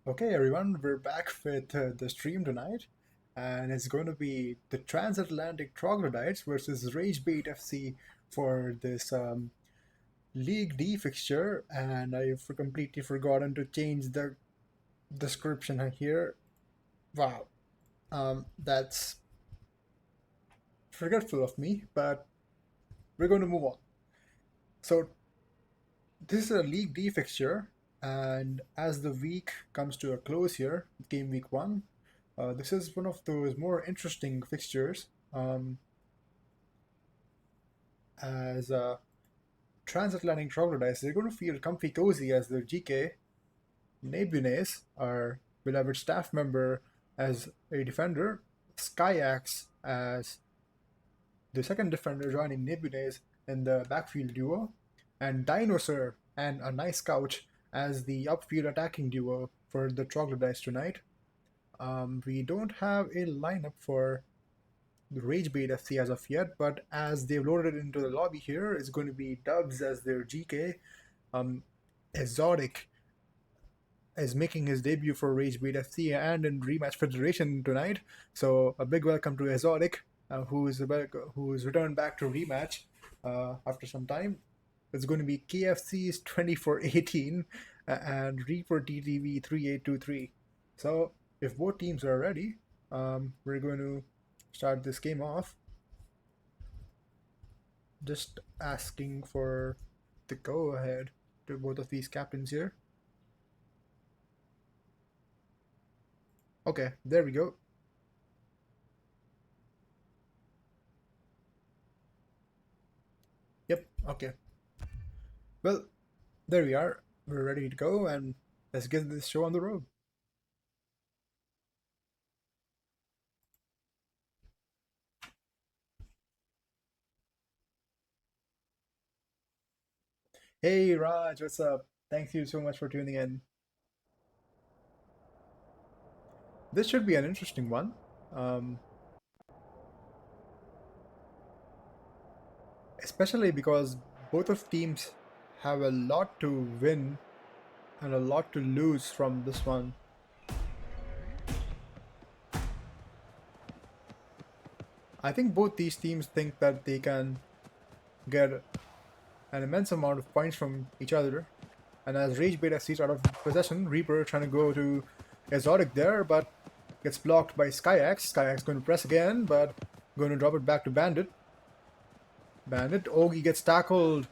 Okay, everyone, we're back with the stream tonight, and it's going to be the Transatlantic Troglodytes versus Ragebait FC for this League D fixture. And I've completely forgotten to change the description here. Wow, that's forgetful of me, but we're going to move on. So, this is a League D fixture, and as the week comes to a close here, game week one, this is one of those more interesting fixtures. As Transatlantic Troglodytes, they're going to feel comfy cozy as their GK Nebunes, our beloved staff member, as a defender, Skyax as the second defender, joining Nebunes in the backfield duo, and Dinosaur and a nice couch as the upfield attacking duo for the Troglodytes tonight. We don't have a lineup for the Ragebait FC as of yet, but as they've loaded it into the lobby here, it's going to be Dubs as their GK. Exotic is making his debut for Ragebait FC and in Rematch Federation tonight. So a big welcome to Exotic, who's returned back to Rematch after some time. It's going to be KFC's 2418 and Reaper TTV 3823. So if both teams are ready, we're going to start this game off. Just asking for the go ahead to both of these captains here. Okay, there we go. Yep, okay. Well, there we are. We're ready to go and let's get this show on the road. Hey Raj, what's up? Thank you so much for tuning in. This should be an interesting one. Um, Especially because both of teams have a lot to win and a lot to lose from this one. I think both these teams think that they can get an immense amount of points from each other. And as Rage Beta sees out of possession, Reaper trying to go to Exotic there, but gets blocked by Skyax. Skyax going to press again, but going to drop it back to Bandit. Bandit, Ogi gets tackled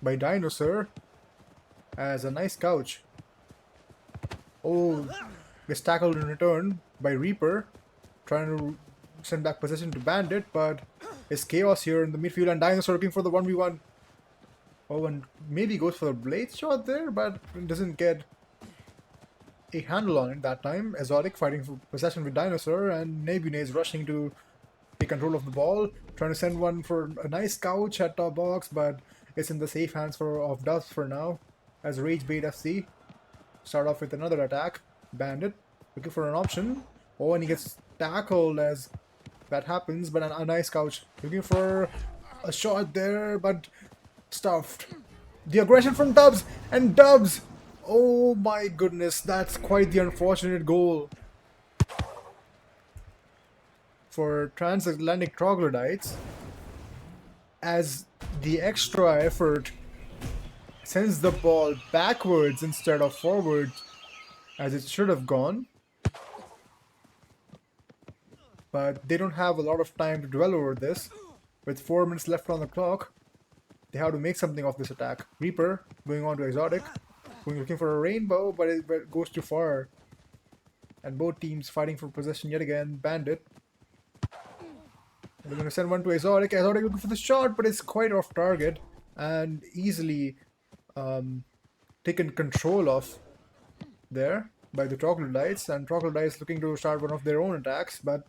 by Dinosaur as a nice couch. Oh, gets tackled in return by Reaper, trying to send back possession to Bandit, but it's chaos here in the midfield and Dinosaur looking for the 1v1. Oh, and maybe goes for the blade shot there, but doesn't get a handle on it that time. Exotic fighting for possession with Dinosaur, and Nebune is rushing to take control of the ball, trying to send one for a nice couch at top box, but it's in the safe hands of Dust for now. As Rage Bait FC start off with another attack. Bandit looking for an option. Oh, and he gets tackled as that happens, but a nice couch looking for a shot there, but stuffed. The aggression from Dubs, and Dubs! Oh my goodness, that's quite the unfortunate goal for Transatlantic Troglodytes, as the extra effort sends the ball backwards instead of forwards as it should have gone. But they don't have a lot of time to dwell over this. With 4 minutes left on the clock, they have to make something of this attack. Reaper going on to Exotic, looking for a rainbow, but it goes too far. And both teams fighting for possession yet again. Bandit. They're going to send one to Exotic. Exotic looking for the shot, but it's quite off target and easily taken control of there by the Troglodytes. And Troglodytes looking to start one of their own attacks, but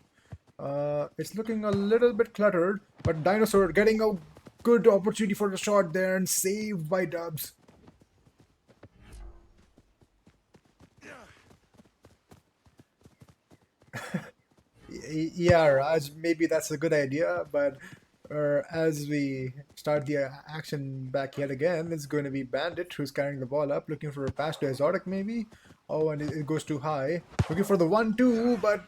it's looking a little bit cluttered. But Dinosaur getting a good opportunity for the shot there and saved by Dubs. Yeah, Raj, maybe that's a good idea, but as we start the action back yet again, it's going to be Bandit who's carrying the ball up, looking for a pass to Exotic maybe. Oh, and it goes too high. Looking for the 1-2, but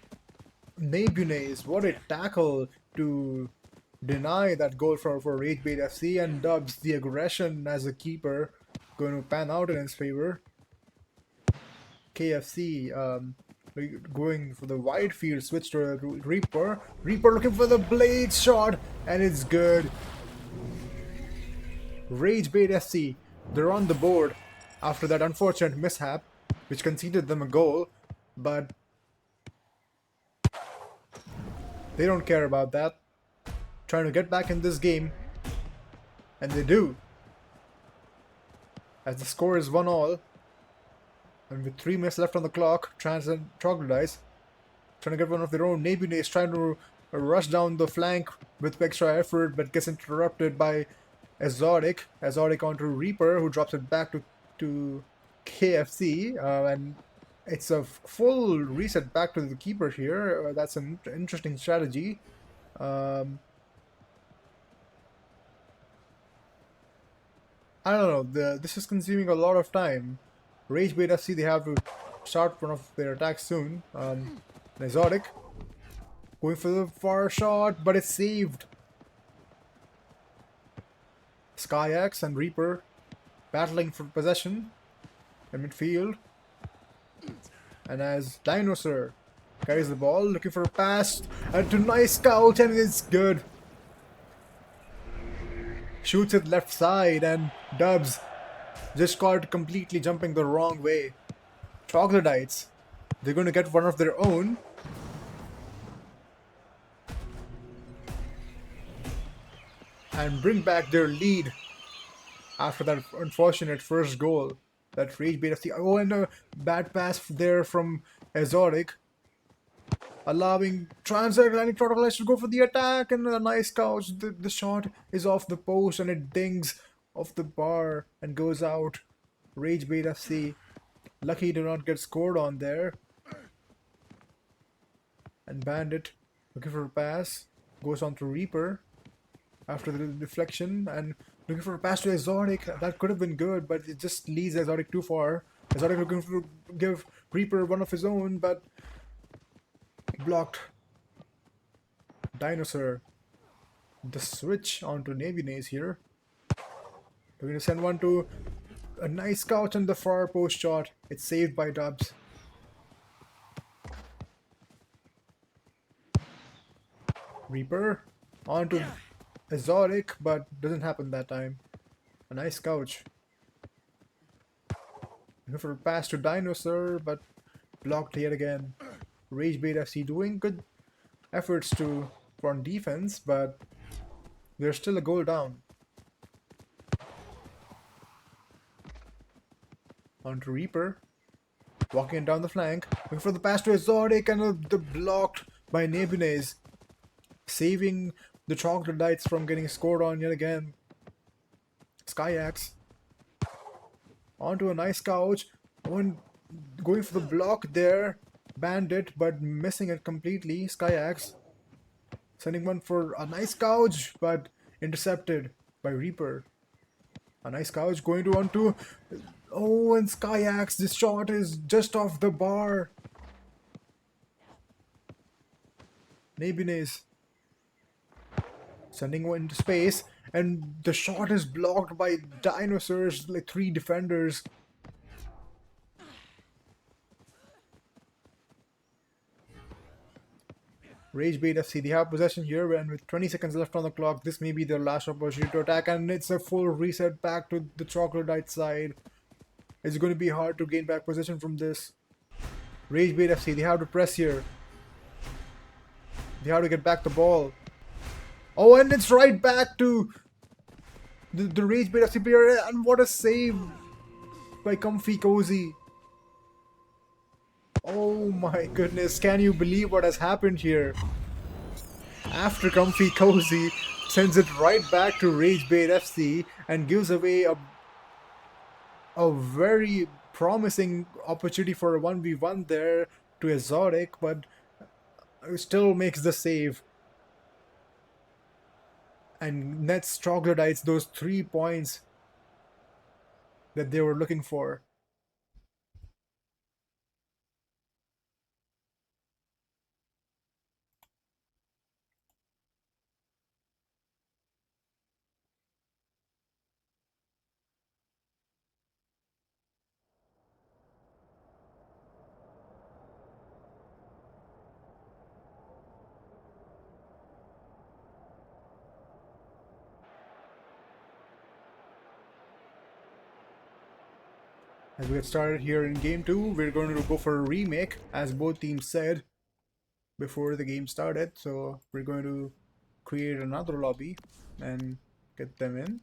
Nebunez, what a tackle to deny that goal for Rage Bait FC, and Dubs, the aggression as a keeper, going to pan out in his favor. KFC going for the wide field switch to Reaper. Reaper looking for the blade shot, and it's good. Rage Bait FC, they're on the board after that unfortunate mishap, which conceded them a goal, but they don't care about that. Trying to get back in this game, and they do. As the score is 1-all, and with 3 minutes left on the clock, Trans and Troglodytes trying to get one of their own. Nebune is trying to rush down the flank with extra effort, but gets interrupted by Exotic. Exotic onto Reaper, who drops it back to KFC, and it's a full reset back to the keeper here. That's an interesting strategy. I don't know, this is consuming a lot of time. Rage Bait FC, they have to start one of their attacks soon. Exotic going for the far shot, but it's saved. Skyax and Reaper battling for possession in midfield. And as Dinosaur carries the ball, looking for a pass, and to nice scout, and it's good. Shoots it left side, and Dubs just caught completely jumping the wrong way. Troglodytes, they're going to get one of their own. And bring back their lead after that unfortunate first goal that Rage Bait FC. Oh, and a bad pass there from Exotic, allowing Transatlantic Troglodytes to go for the attack, and a nice couch. The shot is off the post and it dings off the bar and goes out. Rage Bait FC, lucky to not get scored on there. And Bandit looking for a pass, goes on to Reaper after the deflection, and looking for a pass to Exotic. That could have been good, but it just leads Exotic too far. Exotic looking to give Reaper one of his own, but blocked. Dinosaur, the switch onto Nebunez here. We're going to send one to a nice couch on the far post shot. It's saved by Dubs. Reaper onto Exotic, but doesn't happen that time. A nice couch. Looking for a pass to Dinosaur, but blocked yet again. Rage Bait FC doing good efforts to on defense, but they're still a goal down. On to Reaper, walking down the flank, looking for the pass to Exotic, and the blocked by Nebunez, saving the Troglodytes from getting scored on yet again. Skyax onto a nice couch, going for the block there. Bandit, but missing it completely. Skyax sending one for a nice couch, but intercepted by Reaper. A nice couch going to onto. Oh, and Skyax, this shot is just off the bar. Nebunez sending one into space, and the shot is blocked by Dinosaurs, like 3 defenders. Rage Bait FC, they have possession here, and with 20 seconds left on the clock, this may be their last opportunity to attack, and it's a full reset back to the Troglodyte side. It's going to be hard to gain back possession from this. Rage Bait FC, they have to press here. They have to get back the ball. Oh, and it's right back to the Rage Bait FC player, and what a save by Comfy Cozy. Oh my goodness, can you believe what has happened here? After Comfy Cozy sends it right back to Rage Bait FC and gives away a very promising opportunity for a 1v1 there to Exotic, but still makes the save. And nets Troglodytes those 3 points that they were looking for. As we get started here in game 2, we're going to go for a remake, as both teams said before the game started. So we're going to create another lobby and get them in.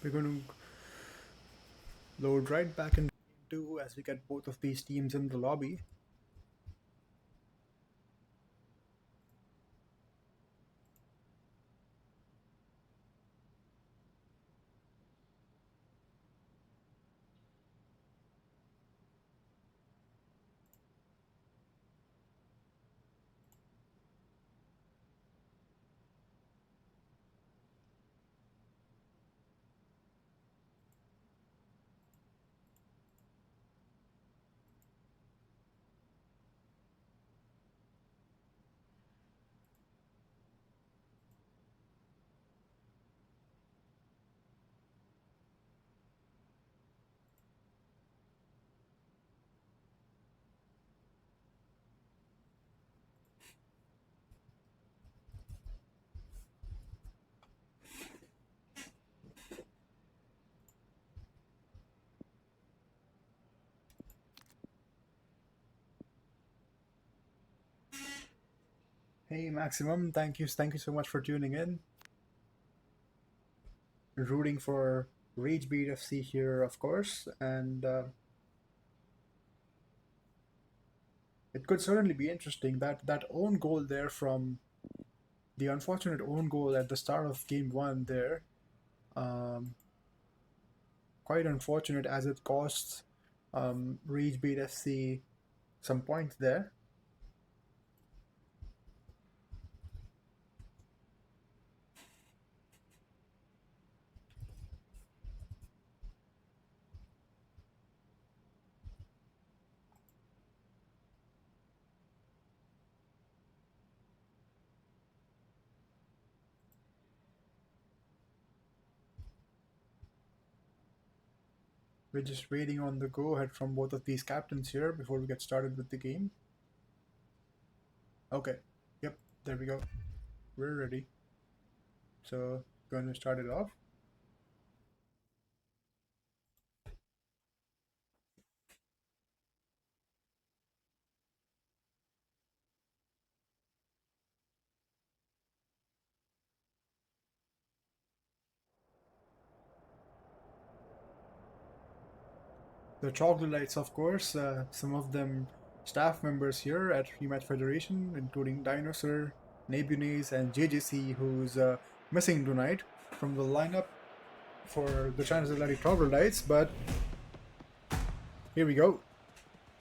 We're going to load right back into game 2 as we get both of these teams in the lobby. Hey Maximum, thank you so much for tuning in. Rooting for Ragebeat FC here, of course, and it could certainly be interesting. That own goal there from the unfortunate own goal at the start of game 1 there, um, quite unfortunate as it costs Ragebeat FC some points there. We're just waiting on the go-ahead from both of these captains here before we get started with the game. Okay, yep, there we go. We're ready. So, going to start it off. The Troglodytes, of course, some of them staff members here at Rematch Federation, including Dinosaur, Nebunase, and JJC, who's missing tonight from the lineup for the Transatlantic Troglodytes. But here we go.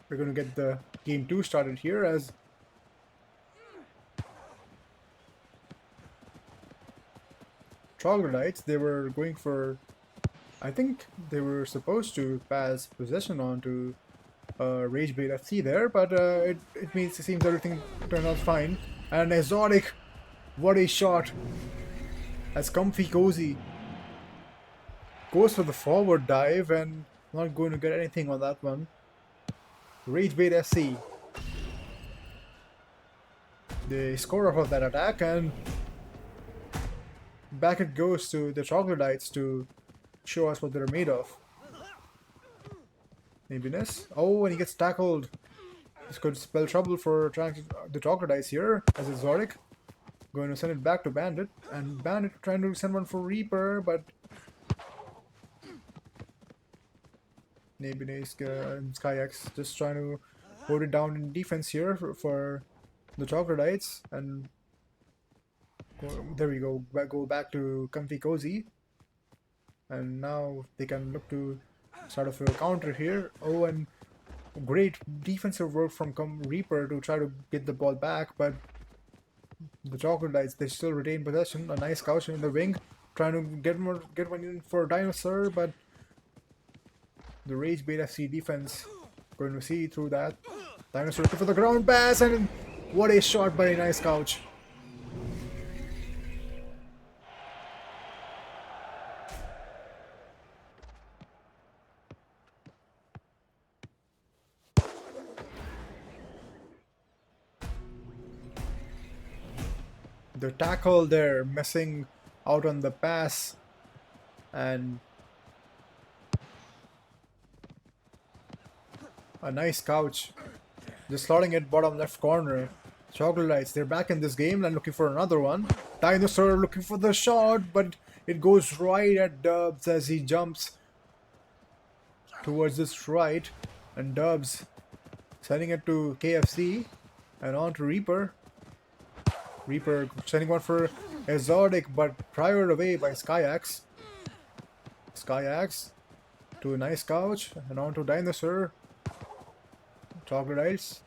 We're going to get the game 2 started here as Troglodytes, they were going for, I think they were supposed to pass possession on to Ragebait FC there, but it seems everything turned out fine. And Exotic, what a shot! As Comfy Cozy goes for the forward dive and not going to get anything on that one. Ragebait FC, the scorer of that attack, and back it goes to the Troglodytes to show us what they're made of. Nebiness. Oh, and he gets tackled. This could spell trouble for the Troglodytes here, as Exotic going to send it back to Bandit, and Bandit trying to send one for Reaper, but maybe SkyX just trying to hold it down in defense here for the Troglodytes, and there we go. Go back to Comfy Cozy, and now they can look to start off a counter here. Oh, and great defensive work from Reaper to try to get the ball back, but the Troglodytes, they still retain possession. A nice couch in the wing, trying to get one in for Dinosaur, but the Rage Bait FC defense going to see through that. Dinosaur looking for the ground pass, and what a shot by a nice couch. The tackle there, missing out on the pass, and a nice couch, just slotting it bottom left corner. Troglodytes, they're back in this game and looking for another one. Dinosaur looking for the shot, but it goes right at Dubs as he jumps towards this right, and Dubs sending it to KFC and on to Reaper. Reaper sending one for Exotic, but priored away by SkyX. SkyX to a nice couch and on to Dinosaur. Troglodytes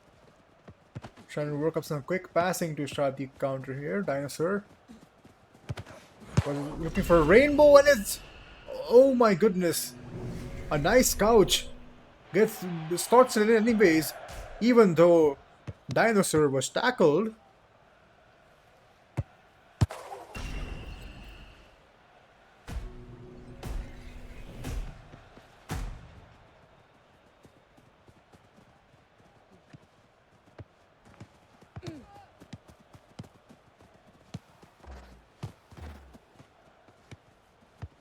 trying to work up some quick passing to start the counter here. Dinosaur was looking for a rainbow, and it's, oh my goodness, a nice couch starts it anyways, even though Dinosaur was tackled.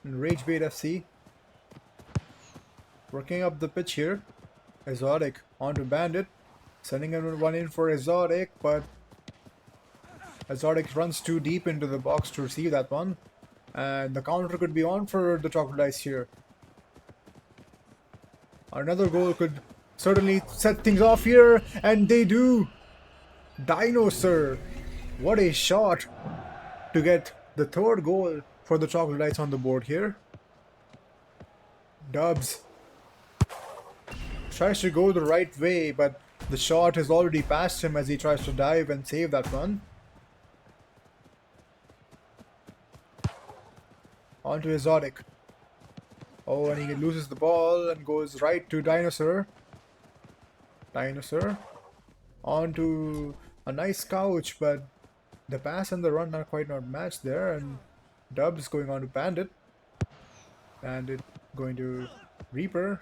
Rage Bait FC working up the pitch here. Exotic onto Bandit, sending one in for Exotic, but Exotic runs too deep into the box to receive that one, and the counter could be on for the Troglodytes here. Another goal could certainly set things off here, and they do. Dinosaur, what a shot to get the third goal for the Troglodytes on the board here. Dubs tries to go the right way, but the shot has already passed him as he tries to dive and save that one. On to Exotic. Oh, and he loses the ball and goes right to Dinosaur. Dinosaur on to a nice couch, but the pass and the run are quite not matched there, and Dubs going on to Bandit. Bandit going to Reaper,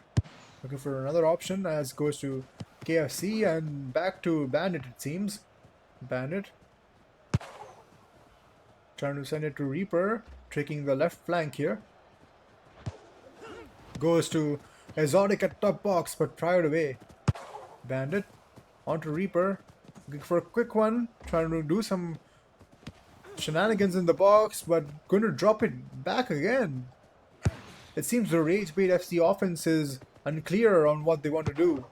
looking for another option as goes to KFC and back to Bandit it seems. Bandit trying to send it to Reaper, tricking the left flank here. Goes to Exotic at top box, but priored away. Bandit onto Reaper, looking for a quick one, trying to do some shenanigans in the box, but going to drop it back again. It seems the Rage Bait FC offense is unclear on what they want to do.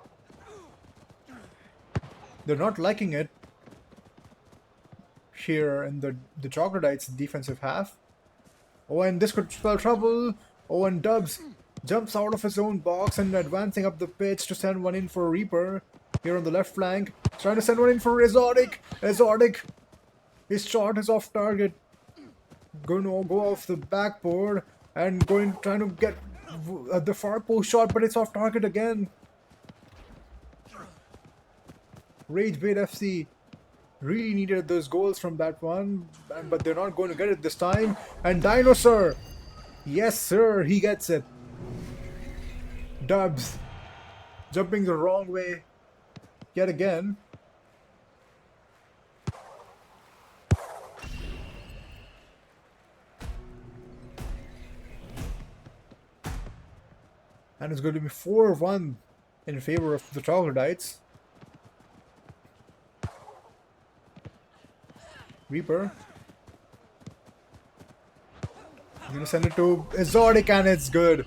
They're not liking it here in the Troglodytes defensive half. Oh, and this could spell trouble. Oh, and Dubs jumps out of his own box and advancing up the pitch to send one in for Reaper here on the left flank. Trying to send one in for Exotic. Exotic, his shot is off target. Going to go off the backboard and trying to get the far post shot, but it's off target again. Rage Bait FC really needed those goals from that one, but they're not going to get it this time. And Dinosaur, yes sir, he gets it. Dubs jumping the wrong way yet again. And it's going to be 4-1 in favor of the Troglodytes. Reaper. I'm gonna send it to Exotic and it's good.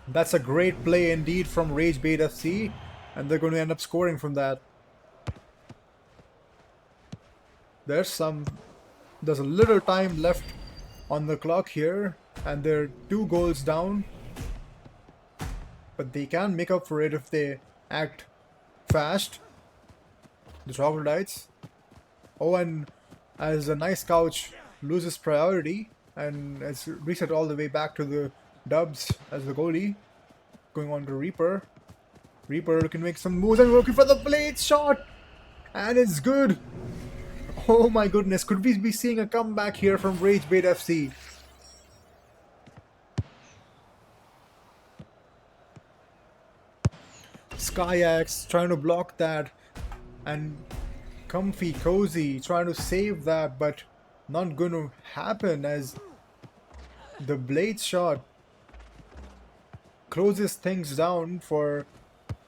That's a great play indeed from Rage Bait FC, and they're going to end up scoring from that. There's a little time left on the clock here, and they're 2 goals down, but they can make up for it if they act fast. The Troglodytes. Oh, and as a nice couch loses priority and it's reset all the way back to the Dubs as the goalie, going on to Reaper. Reaper can make some moves and looking for the blade shot, and it's good. Oh my goodness, could we be seeing a comeback here from Rage Bait FC? Skyax trying to block that, and Comfy Cozy trying to save that, but not going to happen as the blade shot closes things down for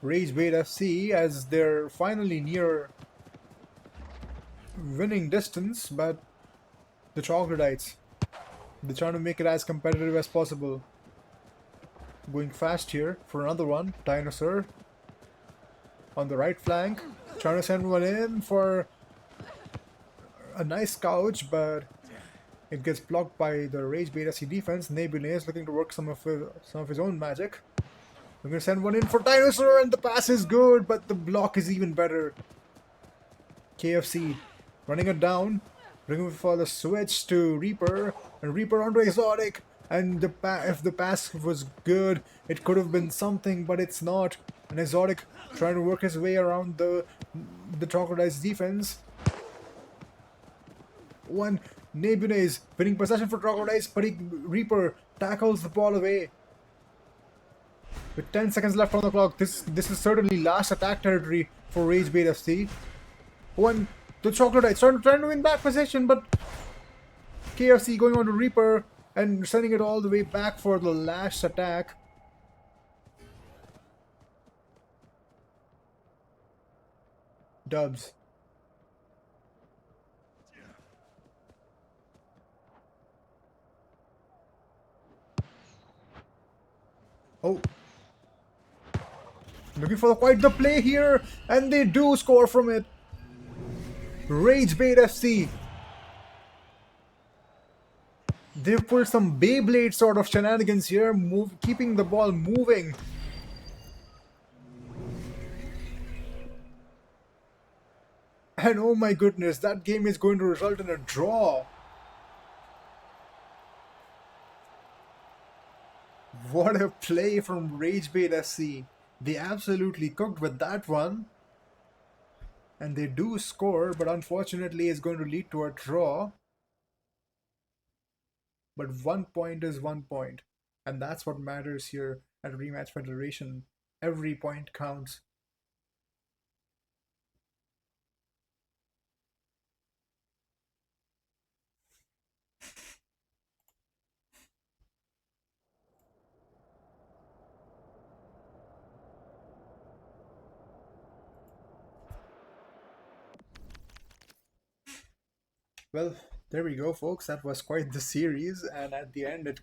Rage Bait FC as they're finally near winning distance, but the Troglodytes, they're trying to make it as competitive as possible. Going fast here for another one. Dinosaur on the right flank, trying to send one in for a nice couch, but it gets blocked by the Rage Bait FC defense. Nebula is looking to work some of his own magic. I'm gonna send one in for Dinosaur, and the pass is good, but the block is even better. KFC running it down, looking for the switch to Reaper, and Reaper onto Exotic. And if the pass was good, it could have been something, but it's not. And Exotic trying to work his way around the Troglodyte's defense. One Nebula's winning possession for Troglodytes, but Reaper tackles the ball away. With 10 seconds left on the clock, this is certainly last attack territory for Rage Bait FC. One, the Troglodytes trying to win back possession, but KFC going on to Reaper and sending it all the way back for the last attack. Dubs. Oh. Looking for quite the play here, and they do score from it. Rage Bait FC. They've pulled some Beyblade sort of shenanigans here, keeping the ball moving. And oh my goodness, that game is going to result in a draw. What a play from Rage Bait SC. They absolutely cooked with that one. And they do score, but unfortunately it's going to lead to a draw. But 1 point is 1 point. And that's what matters here at Rematch Federation. Every point counts. Well, there we go, folks. That was quite the series, and at the end, it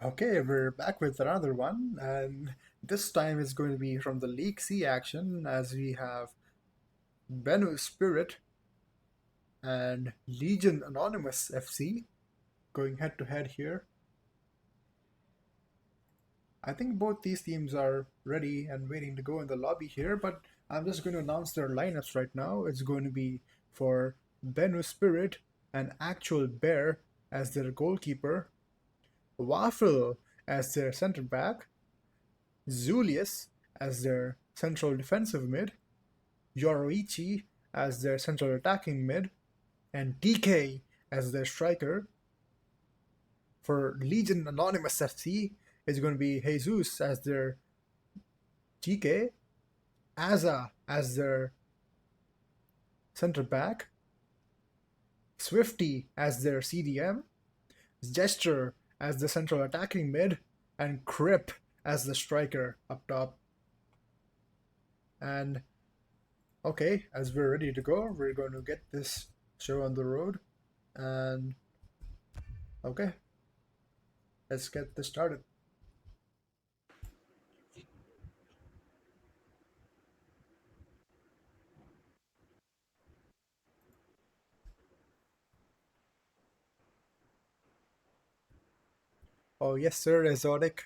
Okay, we're back with another one, and this time it's going to be from the League C action as we have Bennu Spirit and Legion Anonymous FC going head to head here. I think both these teams are ready and waiting to go in the lobby here, but I'm just going to announce their lineups right now. It's going to be for Bennu Spirit, an actual bear as their goalkeeper, Waffle as their center back, Zulius as their central defensive mid, Yoroichi as their central attacking mid, and DK as their striker. For Legion Anonymous FC, it's going to be Jesus as their GK, Aza as their center back, Swifty as their CDM, Gesture as the central attacking mid, and Crip as the striker up top. And okay, as we're ready to go, we're going to get this show on the road. And okay, let's get this started. Oh yes, sir, Exotic.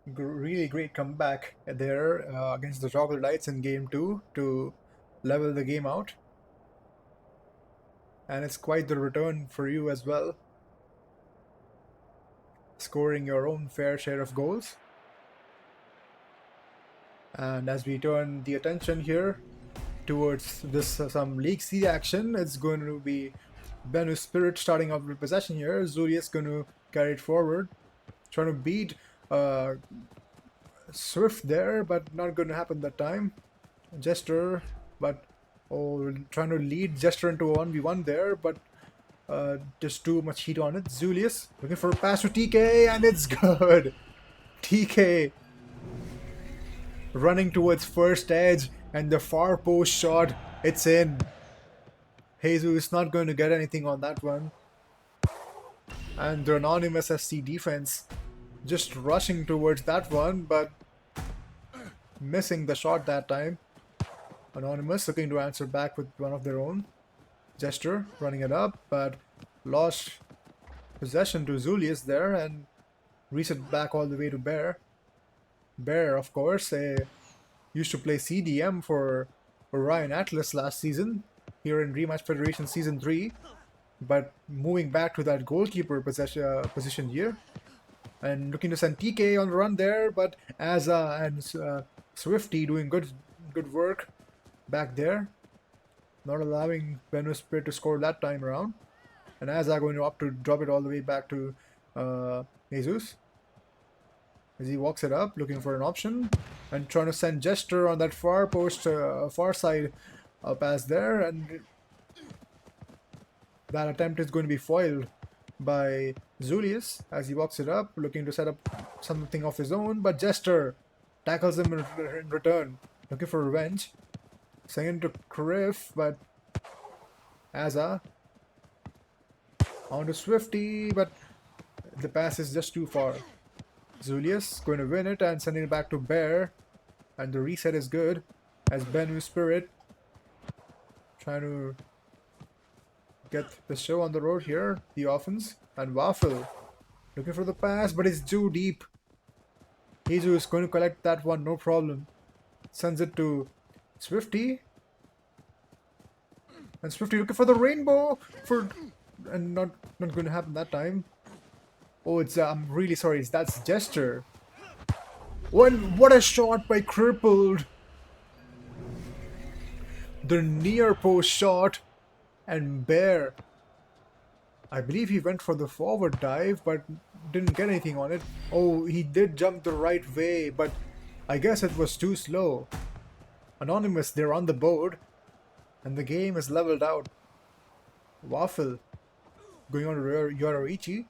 Really great comeback there against the Troglodytes in Game 2 to level the game out. And it's quite the return for you as well, scoring your own fair share of goals. And as we turn the attention here towards this some League C action, it's going to be Bennu Spirit starting off with possession here. Zulius going to carry it forward, trying to beat Swift there, but not going to happen that time. Jester, but trying to lead Jester into a 1v1 there, but just too much heat on it. Zulius looking for a pass to TK, and it's good. TK running towards first edge, and the far post shot, it's in. Jesus not going to get anything on that one. And the Anonymous SC defense just rushing towards that one, but missing the shot that time. Anonymous looking to answer back with one of their own. Gesture running it up, but lost possession to Zulius there and reset back all the way to Bear. Bear, of course, used to play CDM for Orion Atlas last season here in Rematch Federation Season 3, but moving back to that goalkeeper position here. And looking to send TK on the run there, but Aza and Swifty doing good work back there, not allowing Bennu Spirit to score that time around. And Aza going to opt to drop it all the way back to Jesus. As he walks it up, looking for an option, and trying to send Gesture on that far post, far side pass there, and that attempt is going to be foiled by Zulius as he walks it up, looking to set up something of his own, but Jester tackles him in return, looking for revenge. Sending to Criff, but Aza on to Swifty, but the pass is just too far. Zulius going to win it and sending it back to Bear, and the reset is good as Bennu Spirit trying to get the show on the road here. The offense and Waffle Looking for the pass, but it's too deep. Jesus is going to collect that one, no problem. Sends it to Str1ve. And Str1ve looking for the rainbow for, and not going to happen that time. Oh, it's I'm really sorry. That's Gesture. What a shot by Crippled. The near post shot and Bear. I believe he went for the forward dive, but didn't get anything on it. Oh, he did jump the right way, but I guess it was too slow. Anonymous, they're on the board, and the game is leveled out. Waffle going on to Yoroichi.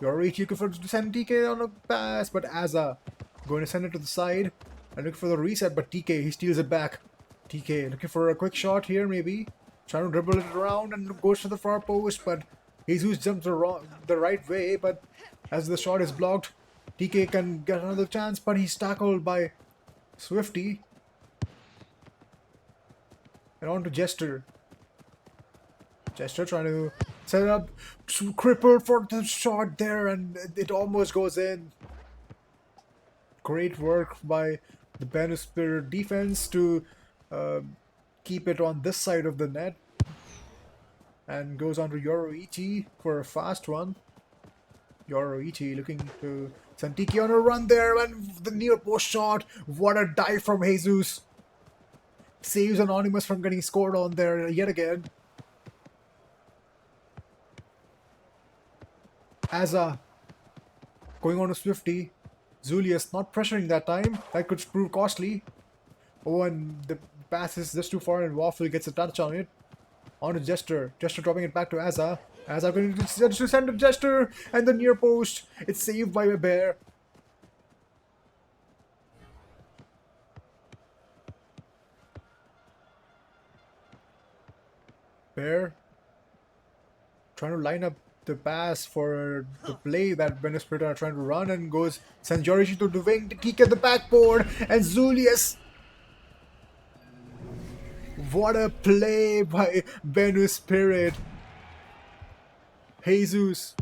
Yoroichi looking for to send TK on a pass, but Aza going to send it to the side and looking for the reset, but TK, he steals it back. TK looking for a quick shot here, maybe. Trying to dribble it around and goes to the far post, but Jesus jumps the right way, but as the shot is blocked, TK can get another chance, but he's tackled by Str1ve. And on to Jester. Jester trying to set it up, crippled for the shot there, and it almost goes in. Great work by the Bannister defense to keep it on this side of the net. And goes on to Yoroichi for a fast one. Yoroichi looking to send Tiki on a run there, and the near post shot. What a dive from Jesus. Saves Anonymous from getting scored on there yet again. Aza going on to Str1ve. Zulius not pressuring that time. That could prove costly. Oh, and the pass is just too far, and Waffle gets a touch on it. On to Jester. Jester dropping it back to Aza. Aza going to send to Jester, and the near post. It's saved by a Bear. Bear trying to line up the pass for the play that Benesprit are trying to run, and goes sends Yorichi to the wing to kick at the backboard, and Zulius. What a play by Benus Spirit. Jesus.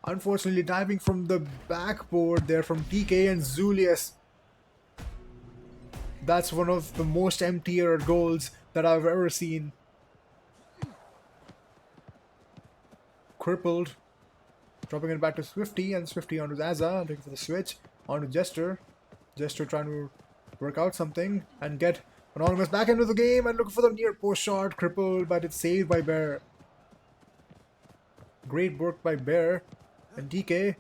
Unfortunately diving from the backboard there from TK and Zulius. That's one of the most emptier goals that I've ever seen. Crippled. Dropping it back to Str1ve, and Str1ve onto Aza, looking for the switch. Onto Jester. Jester trying to work out something and get Anonymous back into the game and looking for the near post shot. Crippled, but it's saved by Bear. Great work by Bear. And TK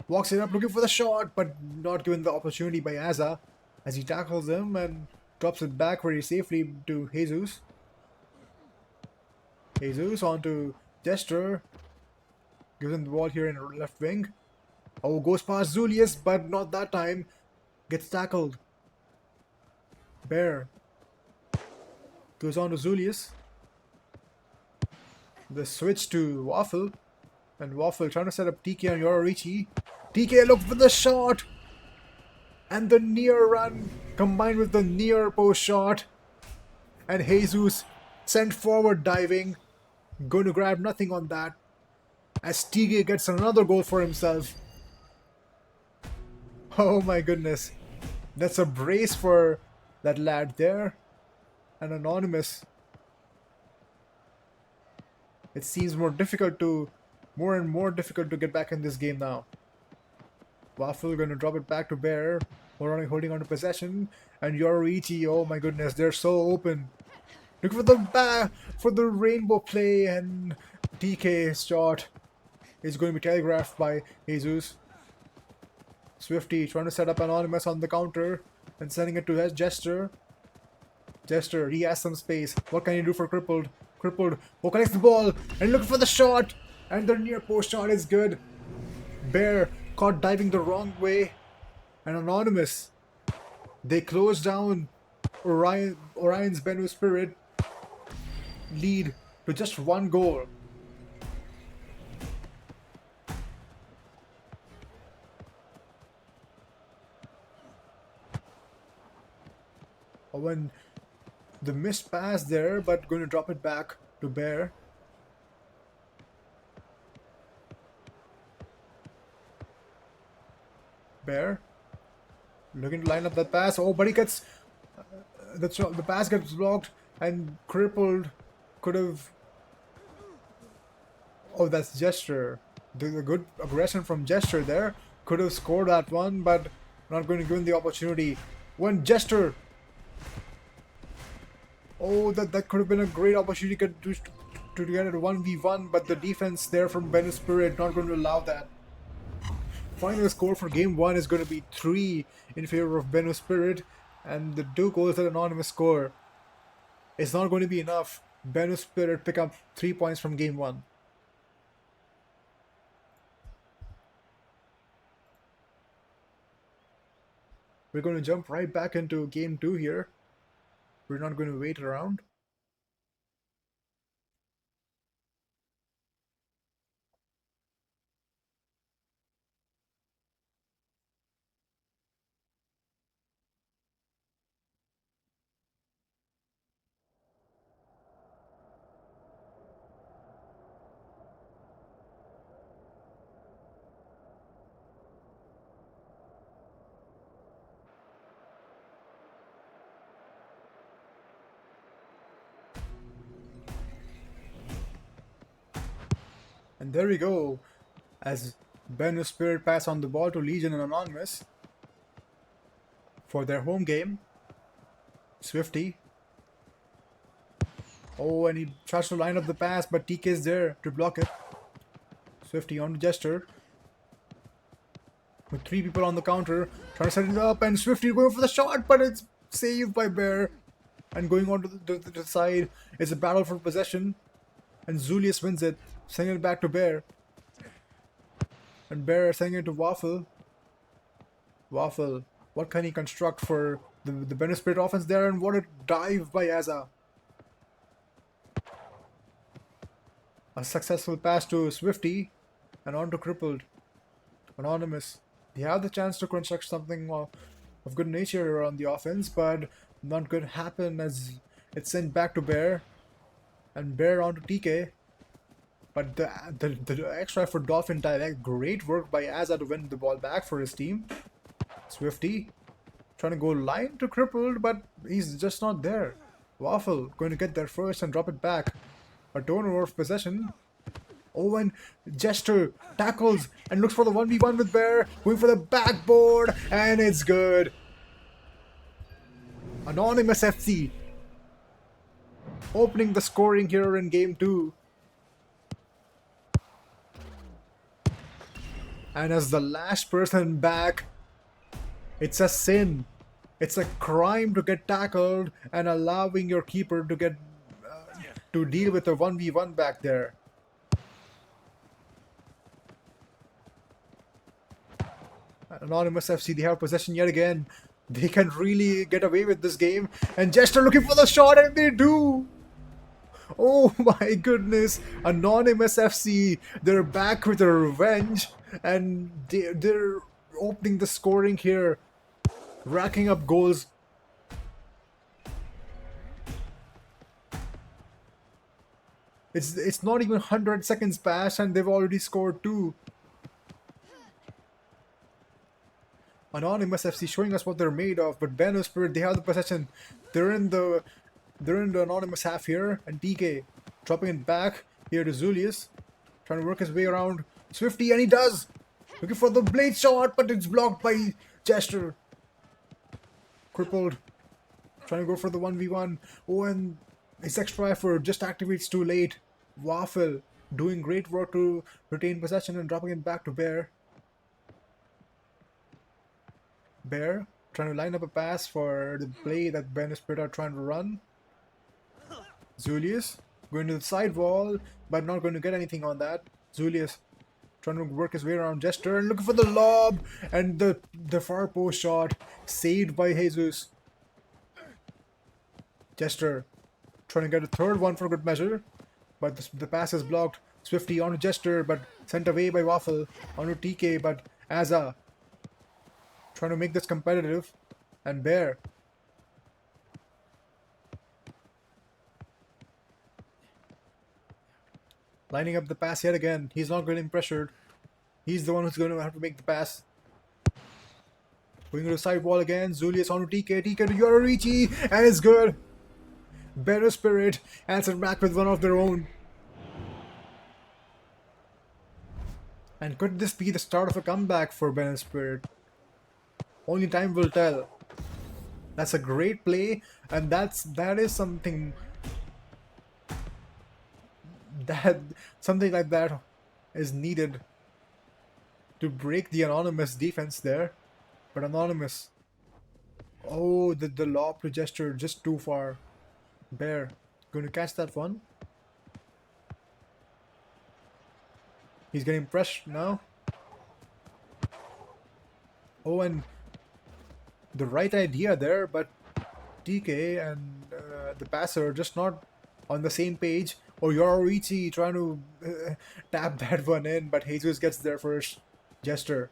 walks it up looking for the shot, but not given the opportunity by Aza as he tackles him and drops it back very safely to Jesus. Jesus onto Jester. Gives him the ball here in left wing. Oh, goes past Zulius, but not that time. Gets tackled. Bear goes on to Zulius. The switch to Waffle. And Waffle trying to set up TK and Yoroichi. TK look for the shot. And the near run combined with the near post shot. And Jesus sent forward diving. Going to grab nothing on that. As TK gets another goal for himself. Oh my goodness. That's a brace for that lad there. And Anonymous. It seems more and more difficult to get back in this game now. Waffle gonna drop it back to Bear. Holding on to possession. And Yoroichi, oh my goodness, they're so open. Look for the rainbow play, and TK's shot is going to be telegraphed by Jesus. Str1ve trying to set up Anonymous on the counter and sending it to Jester. Jester, he has some space. What can he do for Crippled? Crippled, who collects the ball and looking for the shot, and the near post shot is good. Bear caught diving the wrong way, and Anonymous, they close down Orion's Bennu Spirit lead to just one goal. When the missed pass there, but going to drop it back to Bear. Bear looking to line up that pass. Oh, but he gets the pass gets blocked and crippled. Could have. Oh, that's Gesture. The good aggression from Gesture there. Could have scored that one, but not going to give him the opportunity. When Gesture. Oh, that could have been a great opportunity to get it 1v1, but the defense there from Ben's Spirit not going to allow that. Final score for game 1 is going to be 3 in favor of Ben's Spirit, and the 2 goals that Anonymous score. It's not going to be enough. Ben's Spirit pick up 3 points from game 1. We're going to jump right back into game 2 here. We're not going to wait around. And there we go. As Ben's Spirit pass on the ball to Legion and Anonymous for their home game. Swifty. Oh, and he tries to line up the pass, but TK is there to block it. Swifty on the Gesture. With 3 people on the counter, trying to set it up, and Swifty going for the shot, but it's saved by Bear. And going on to the side, it's a battle for possession, and Zulius wins it, sending it back to Bear. And Bear sending it to Waffle. Waffle, what can he construct for the Ben's Spirit offense there, and what a dive by Aza. A successful pass to Swifty, and on to Crippled. Anonymous. They have the chance to construct something of good nature on the offense, but not good happen as it's sent back to Bear. And Bear onto TK. But the extra for Dolphin direct, great work by Aza to win the ball back for his team. Swifty trying to go line to Crippled, but he's just not there. Waffle going to get there first and drop it back. A turnover of possession. Oh, and Gesture tackles and looks for the 1v1 with Bear, going for the backboard, and it's good. Anonymous FC opening the scoring here in game 2. And as the last person back, it's a sin. It's a crime to get tackled and allowing your keeper to get to deal with a 1v1 back there. Anonymous FC, they have possession yet again. They can really get away with this game. And Gesture looking for the shot, and they do! Oh my goodness! Anonymous FC, they're back with a revenge. And they're opening the scoring here. Racking up goals. It's not even 100 seconds past and they've already scored 2. Anonymous FC showing us what they're made of, but Ben's Spirit, they have the possession. They're in the Anonymous half here, and DK dropping it back here to Zulius, trying to work his way around Swifty, and he does! Looking for the blade shot, but it's blocked by Gesture. Crippled, trying to go for the 1v1. Oh, and his extra effort just activates too late. Waffle doing great work to retain possession and dropping it back to Bear. Bear trying to line up a pass for the play that Ben's Spirit are trying to run. Zulius going to the side wall, but not going to get anything on that. Zulius trying to work his way around Gesture and looking for the lob, and the far post shot saved by Jesus. Gesture trying to get a third one for good measure, but the pass is blocked. Swifty onto Gesture, but sent away by Waffle. Onto TK, but Aza trying to make this competitive. And Bear lining up the pass yet again. He's not getting pressured. He's the one who's going to have to make the pass. Going to the side wall again. Zulius on to TK. TK to Yororichi. And it's good. Better Spirit answered back with one of their own. And could this be the start of a comeback for Better Spirit? Only time will tell. That's a great play, and that is something that something like that is needed to break the Anonymous defense there. But Anonymous, oh, the lob to gesture just too far. Bear going to catch that one. He's getting pressed now. Oh, and the right idea there, but TK and the passer are just not on the same page. Or Yororichi trying to tap that one in, but Jesus gets there first. Jester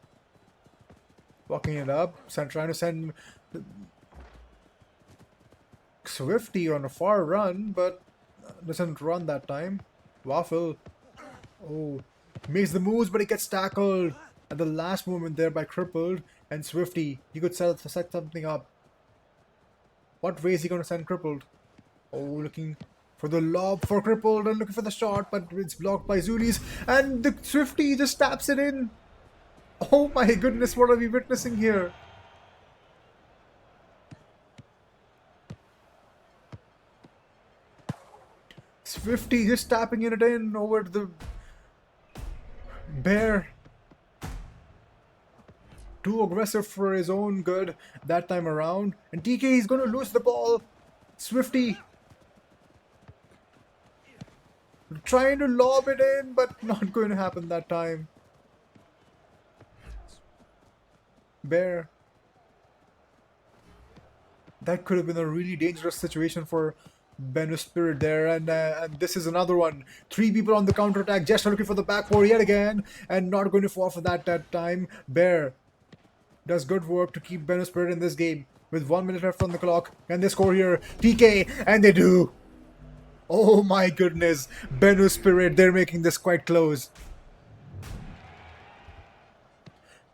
walking it up, trying to send Swifty on a far run, but doesn't run that time. Waffle, oh, makes the moves, but he gets tackled at the last moment there by Crippled and Swifty. He could set something up. What way is he going to send Crippled? Oh, looking for the lob for Crippled and looking for the shot, but it's blocked by Zulis, and the Swifty just taps it in. Oh my goodness, what are we witnessing here? Swifty just tapping it in over the Bear. Too aggressive for his own good that time around. And TK is going to lose the ball. Swifty trying to lob it in, but not going to happen that time. Bear. That could have been a really dangerous situation for Benus Spirit there, and this is another one. Three people on the counter attack. Just looking for the back four yet again, and not going to fall for that time. Bear does good work to keep Benus Spirit in this game. With 1 minute left on the clock, and they score here. TK, and they do. Oh my goodness, Benus Spirit, they're making this quite close.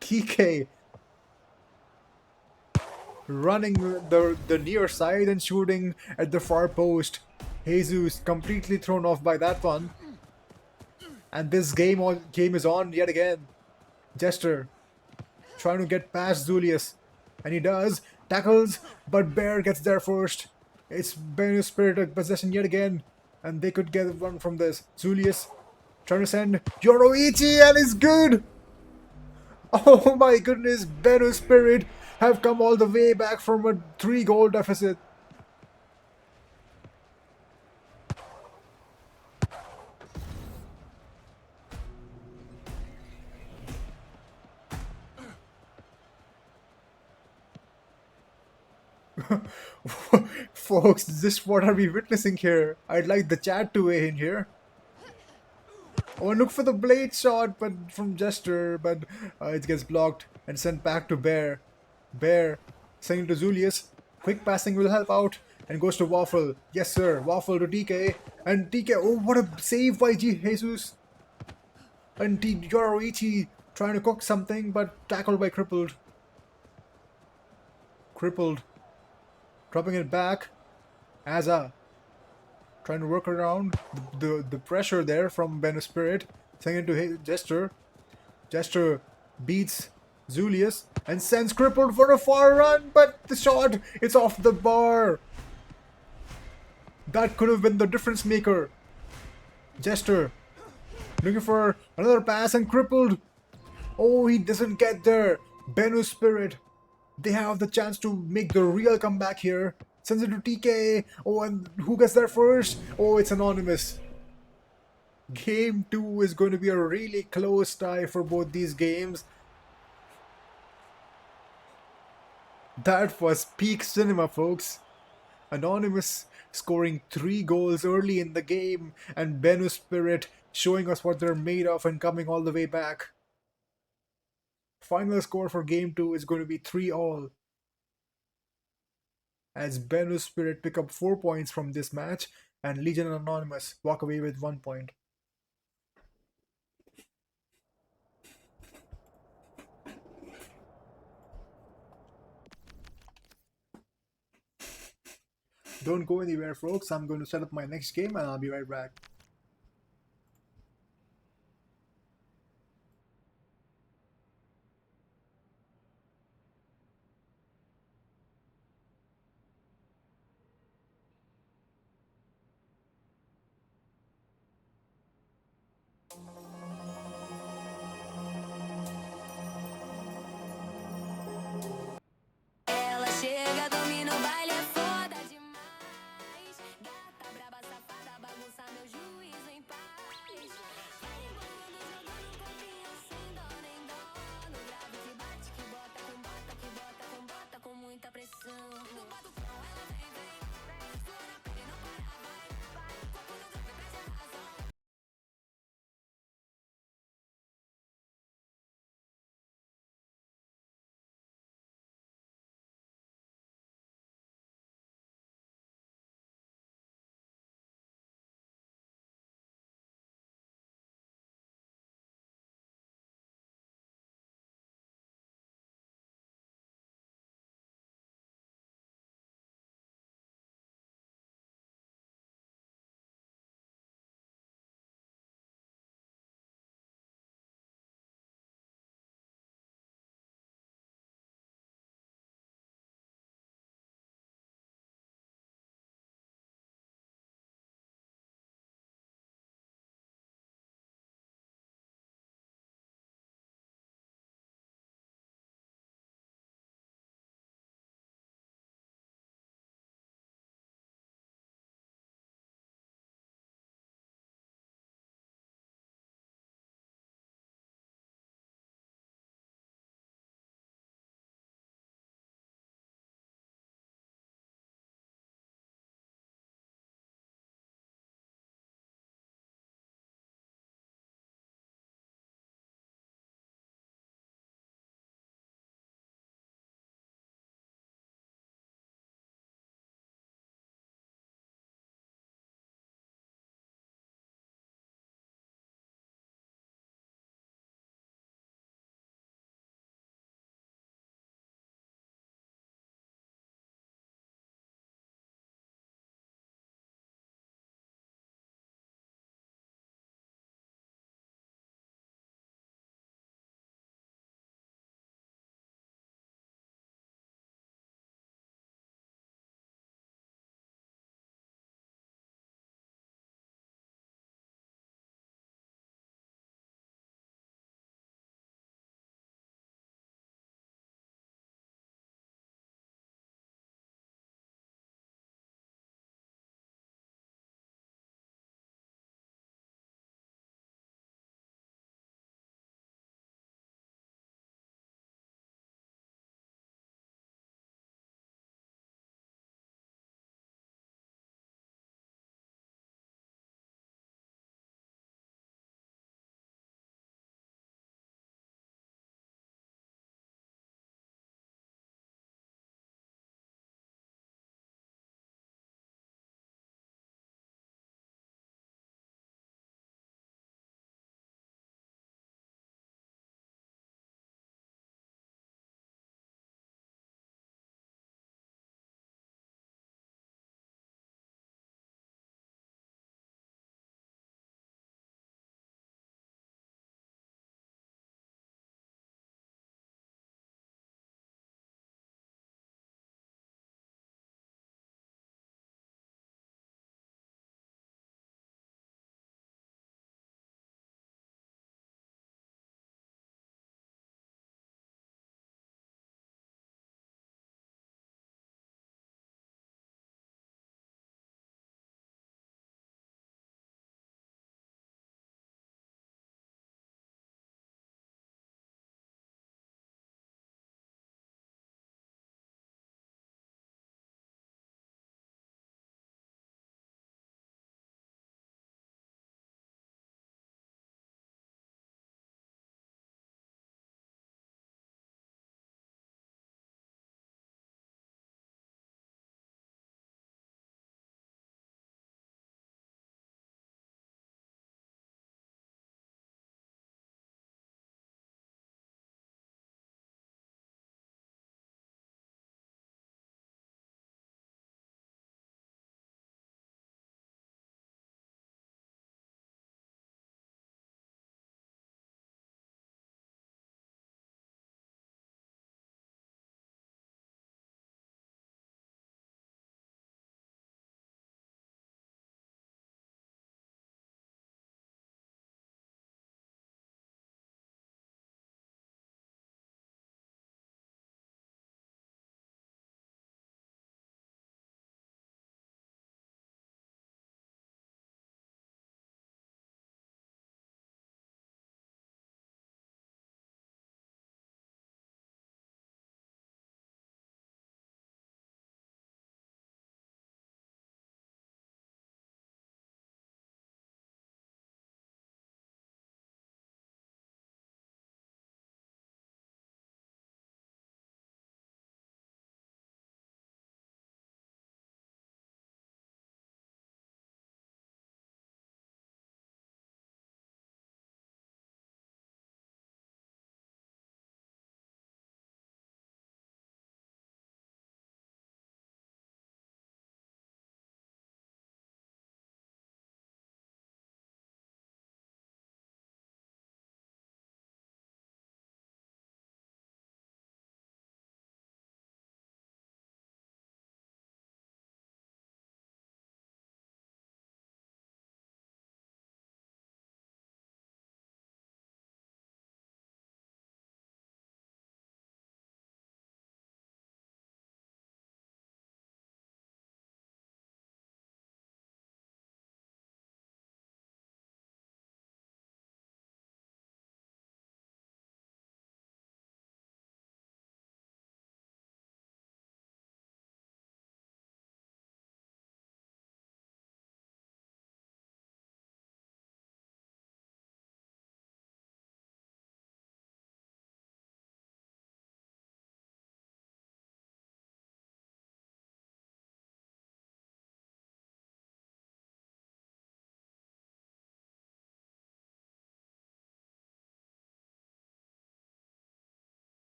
TK running the near side and shooting at the far post. Jesus completely thrown off by that one. And this game is on yet again. Jester trying to get past Zulius. And he does. Tackles, but Bear gets there first. It's Benus Spirit possession yet again. And they could get one from this. Zulius trying to send Yoroichi, and it's good! Oh my goodness, Benus Spirit have come all the way back from a 3-goal deficit. Folks, this what are we witnessing here? I'd like the chat to weigh in here. Oh, and look for the blade shot, but from Jester, but it gets blocked and sent back to Bear. Bear sending to Zulius. Quick passing will help out and goes to Waffle. Yes, sir. Waffle to TK. And TK, oh, what a save by Jesus. And Yoroichi trying to cook something, but tackled by Crippled. Crippled. Dropping it back. Aza trying to work around the pressure there from Benus Spirit. Sending it to Jester. Jester beats Zulius and sends Crippled for a far run, but the shot, it's off the bar. That could have been the difference maker. Jester looking for another pass and Crippled. Oh, he doesn't get there. Benus Spirit, they have the chance to make the real comeback here. Sends it to TK. Oh, and who gets there first? Oh, it's Anonymous. Game 2 is going to be a really close tie for both these games. That was peak cinema, folks. Anonymous scoring 3 goals early in the game, and Benus Spirit showing us what they're made of and coming all the way back. Final score for Game 2 is going to be 3-all. As Benus Spirit pick up 4 points from this match, and Legion and Anonymous walk away with 1 point. Don't go anywhere, folks. I'm going to set up my next game and I'll be right back. Ela chega, domina o baile, é foda demais. Gata braba, safada, bagunça meu juízo.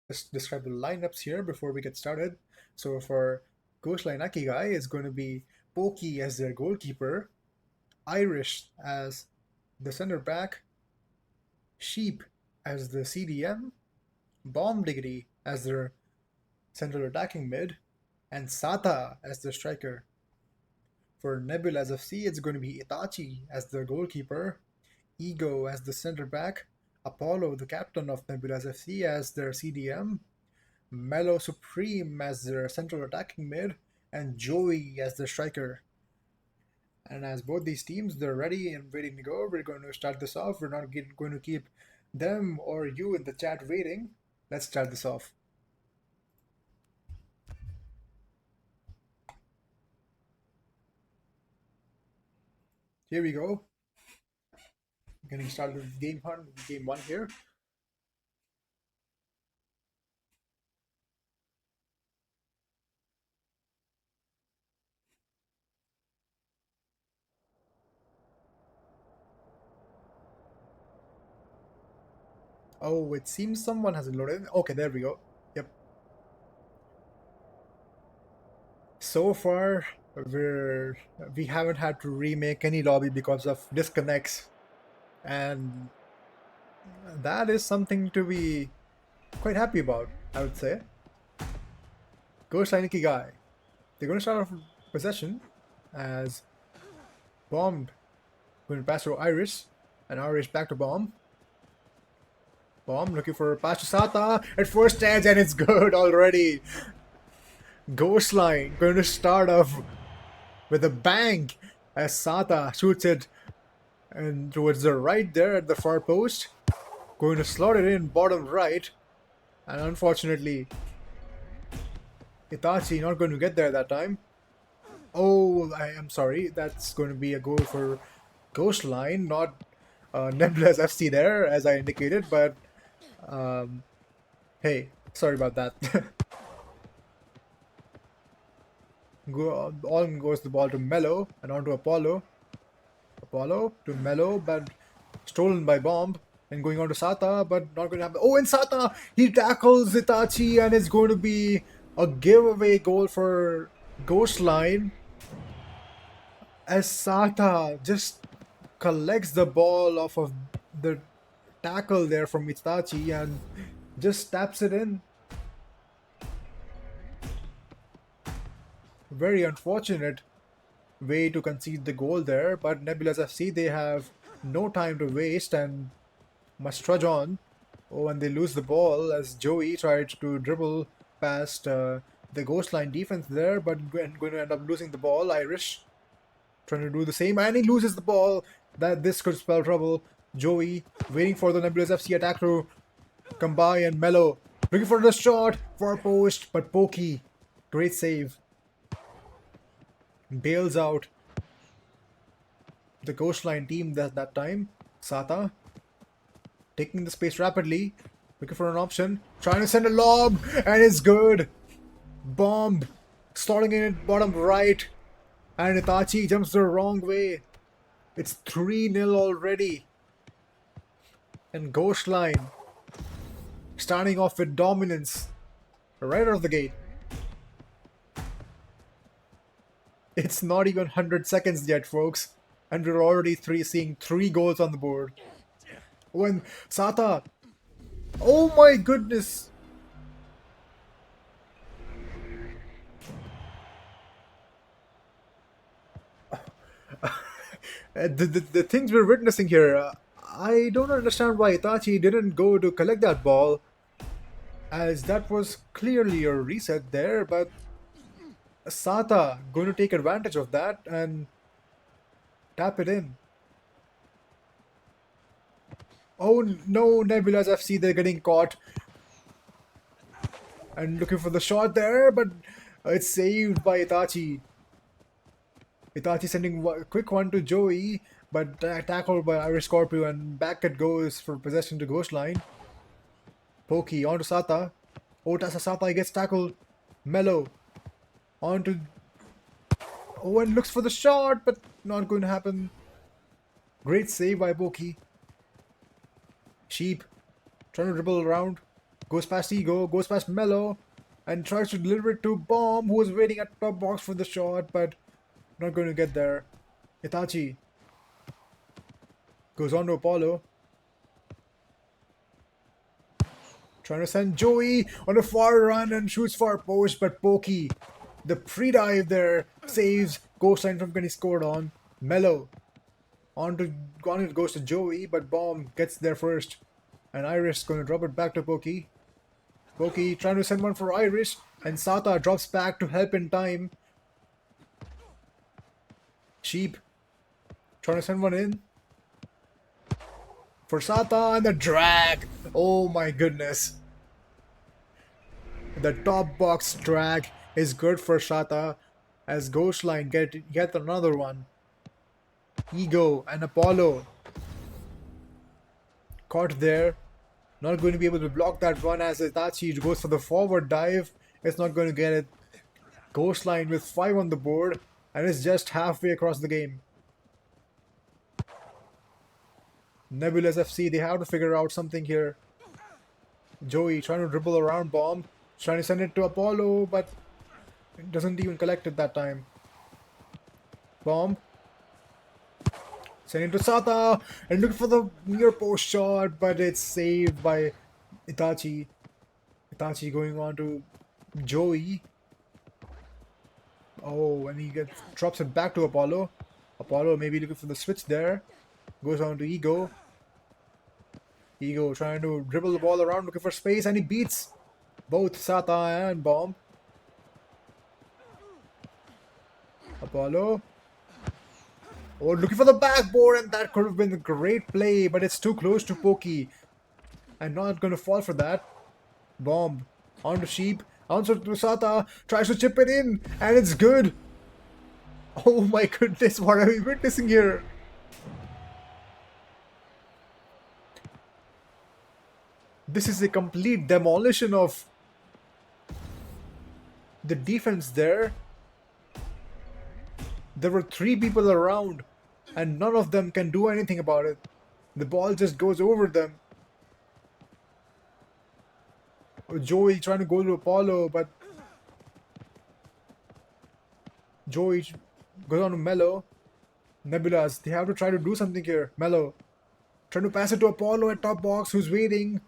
just describe the lineups here before we get started. So for Ghostline Akigai, it's going to be Pokey as their goalkeeper, Irish as the center back, Sheep as the CDM, Bomb Diggity as their central attacking mid, and Sata as the striker. For Nebula's FC, it's going to be Itachi as the goalkeeper, Ego as the center back, Apollo, the captain of Nebula's FC, as their CDM, Mellow Supreme as their central attacking mid, and Joey as the striker. And as both these teams, they're ready and waiting to go, we're going to start this off. We're not going to keep them or you in the chat waiting. Let's start this off. Here we go. Getting started with game one here. Oh, it seems someone hasn't loaded. Okay, there we go. Yep. So far, we haven't had to remake any lobby because of disconnects, and that is something to be quite happy about, I would say. Ghost Heineke guy. They're going to start off with possession as Bomb going to pass to Iris, and Iris back to Bomb. Bomb looking for a pass to Sata at first edge, and it's good already. Ghost Line going to start off with a bang as Sata shoots it and towards the right there at the far post. Going to slot it in bottom right, and unfortunately Itachi not going to get there that time. Oh, I am sorry. That's going to be a goal for Ghost Line, not Nebula's FC there, as I indicated. But hey, sorry about that. On goes the ball to Mellow and on to Apollo. Apollo to Mellow, but stolen by Bomb. And going on to Sata, but not going to happen. Oh, and Sata! He tackles Itachi, and it's going to be a giveaway goal for Ghost Line. As Sata just collects the ball off of the tackle there from Itachi and just taps it in. Very unfortunate way to concede the goal there, but Nebula's FC, they have no time to waste and must trudge on. Oh, and they lose the ball as Joey tried to dribble past the Ghost Line defense there, but going to end up losing the ball. Irish trying to do the same, and he loses the ball. That this could spell trouble. Joey waiting for the Nebulous FC attack to come by, and Mellow looking for the shot for a post, but Pokey, great save, bails out the Ghost Line team that time. Sata taking the space rapidly, looking for an option, trying to send a lob, and it's good. Bomb slotting in at bottom right, and Itachi jumps the wrong way. It's 3-0 already. And Ghost Line starting off with dominance right out of the gate. It's not even 100 seconds yet, folks, and we're already seeing 3 goals on the board. When Sata, oh my goodness! The things we're witnessing here, I don't understand why Itachi didn't go to collect that ball, as that was clearly a reset there, but Sata going to take advantage of that and tap it in. Oh no, Nebula's FC, they're getting caught. And looking for the shot there, but it's saved by Itachi. Itachi sending a quick one to Joey, but tackled by Irish Scorpio, and back it goes for possession to Ghost Line. Pokey onto Sata. Otasa Sata gets tackled. Mellow onto. Oh, and looks for the shot, but not going to happen. Great save by Pokey. Sheep trying to dribble around. Goes past Ego, goes past Mello, and tries to deliver it to Bomb, who is waiting at top box for the shot, but not going to get there. Itachi goes on to Apollo. Trying to send Joey on a far run and shoots far post, but Pokey, the pre-dive there, saves. Ghost line from getting scored on. Mello on it goes to Joey, but Bomb gets there first. And Irish going to drop it back to Pokey. Pokey trying to send one for Irish, and Sata drops back to help in time. Sheep trying to send one in for Sata, and the drag. Oh my goodness. The top box drag is good for Sata as Ghostline get another one. Ego and Apollo caught there. Not going to be able to block that one as Itachi goes for the forward dive. It's not going to get it. Ghostline with 5 on the board, and it's just halfway across the game. Nebulous FC, they have to figure out something here. Joey trying to dribble around Bomb, trying to send it to Apollo, but it doesn't even collect it that time. Bomb sending to Sata and looking for the near post shot, but it's saved by Itachi. Itachi going on to Joey. Oh, and he drops it back to Apollo. Apollo maybe looking for the switch there. Goes on to Ego. Ego trying to dribble the ball around, looking for space, and he beats both Sata and Bomb. Apollo. Oh, looking for the backboard, and that could have been a great play, but it's too close to Pokey. I'm not going to fall for that. Bomb on to Sheep. Answer to Sata. Tries to chip it in, and it's good. Oh my goodness, what are we witnessing here? This is a complete demolition of the defense there. There were 3 people around, and none of them can do anything about it. The ball just goes over them. Joey trying to go to Apollo, but Joey goes on to Mello. Nebulas, they have to try to do something here. Mello trying to pass it to Apollo at top box, who's waiting.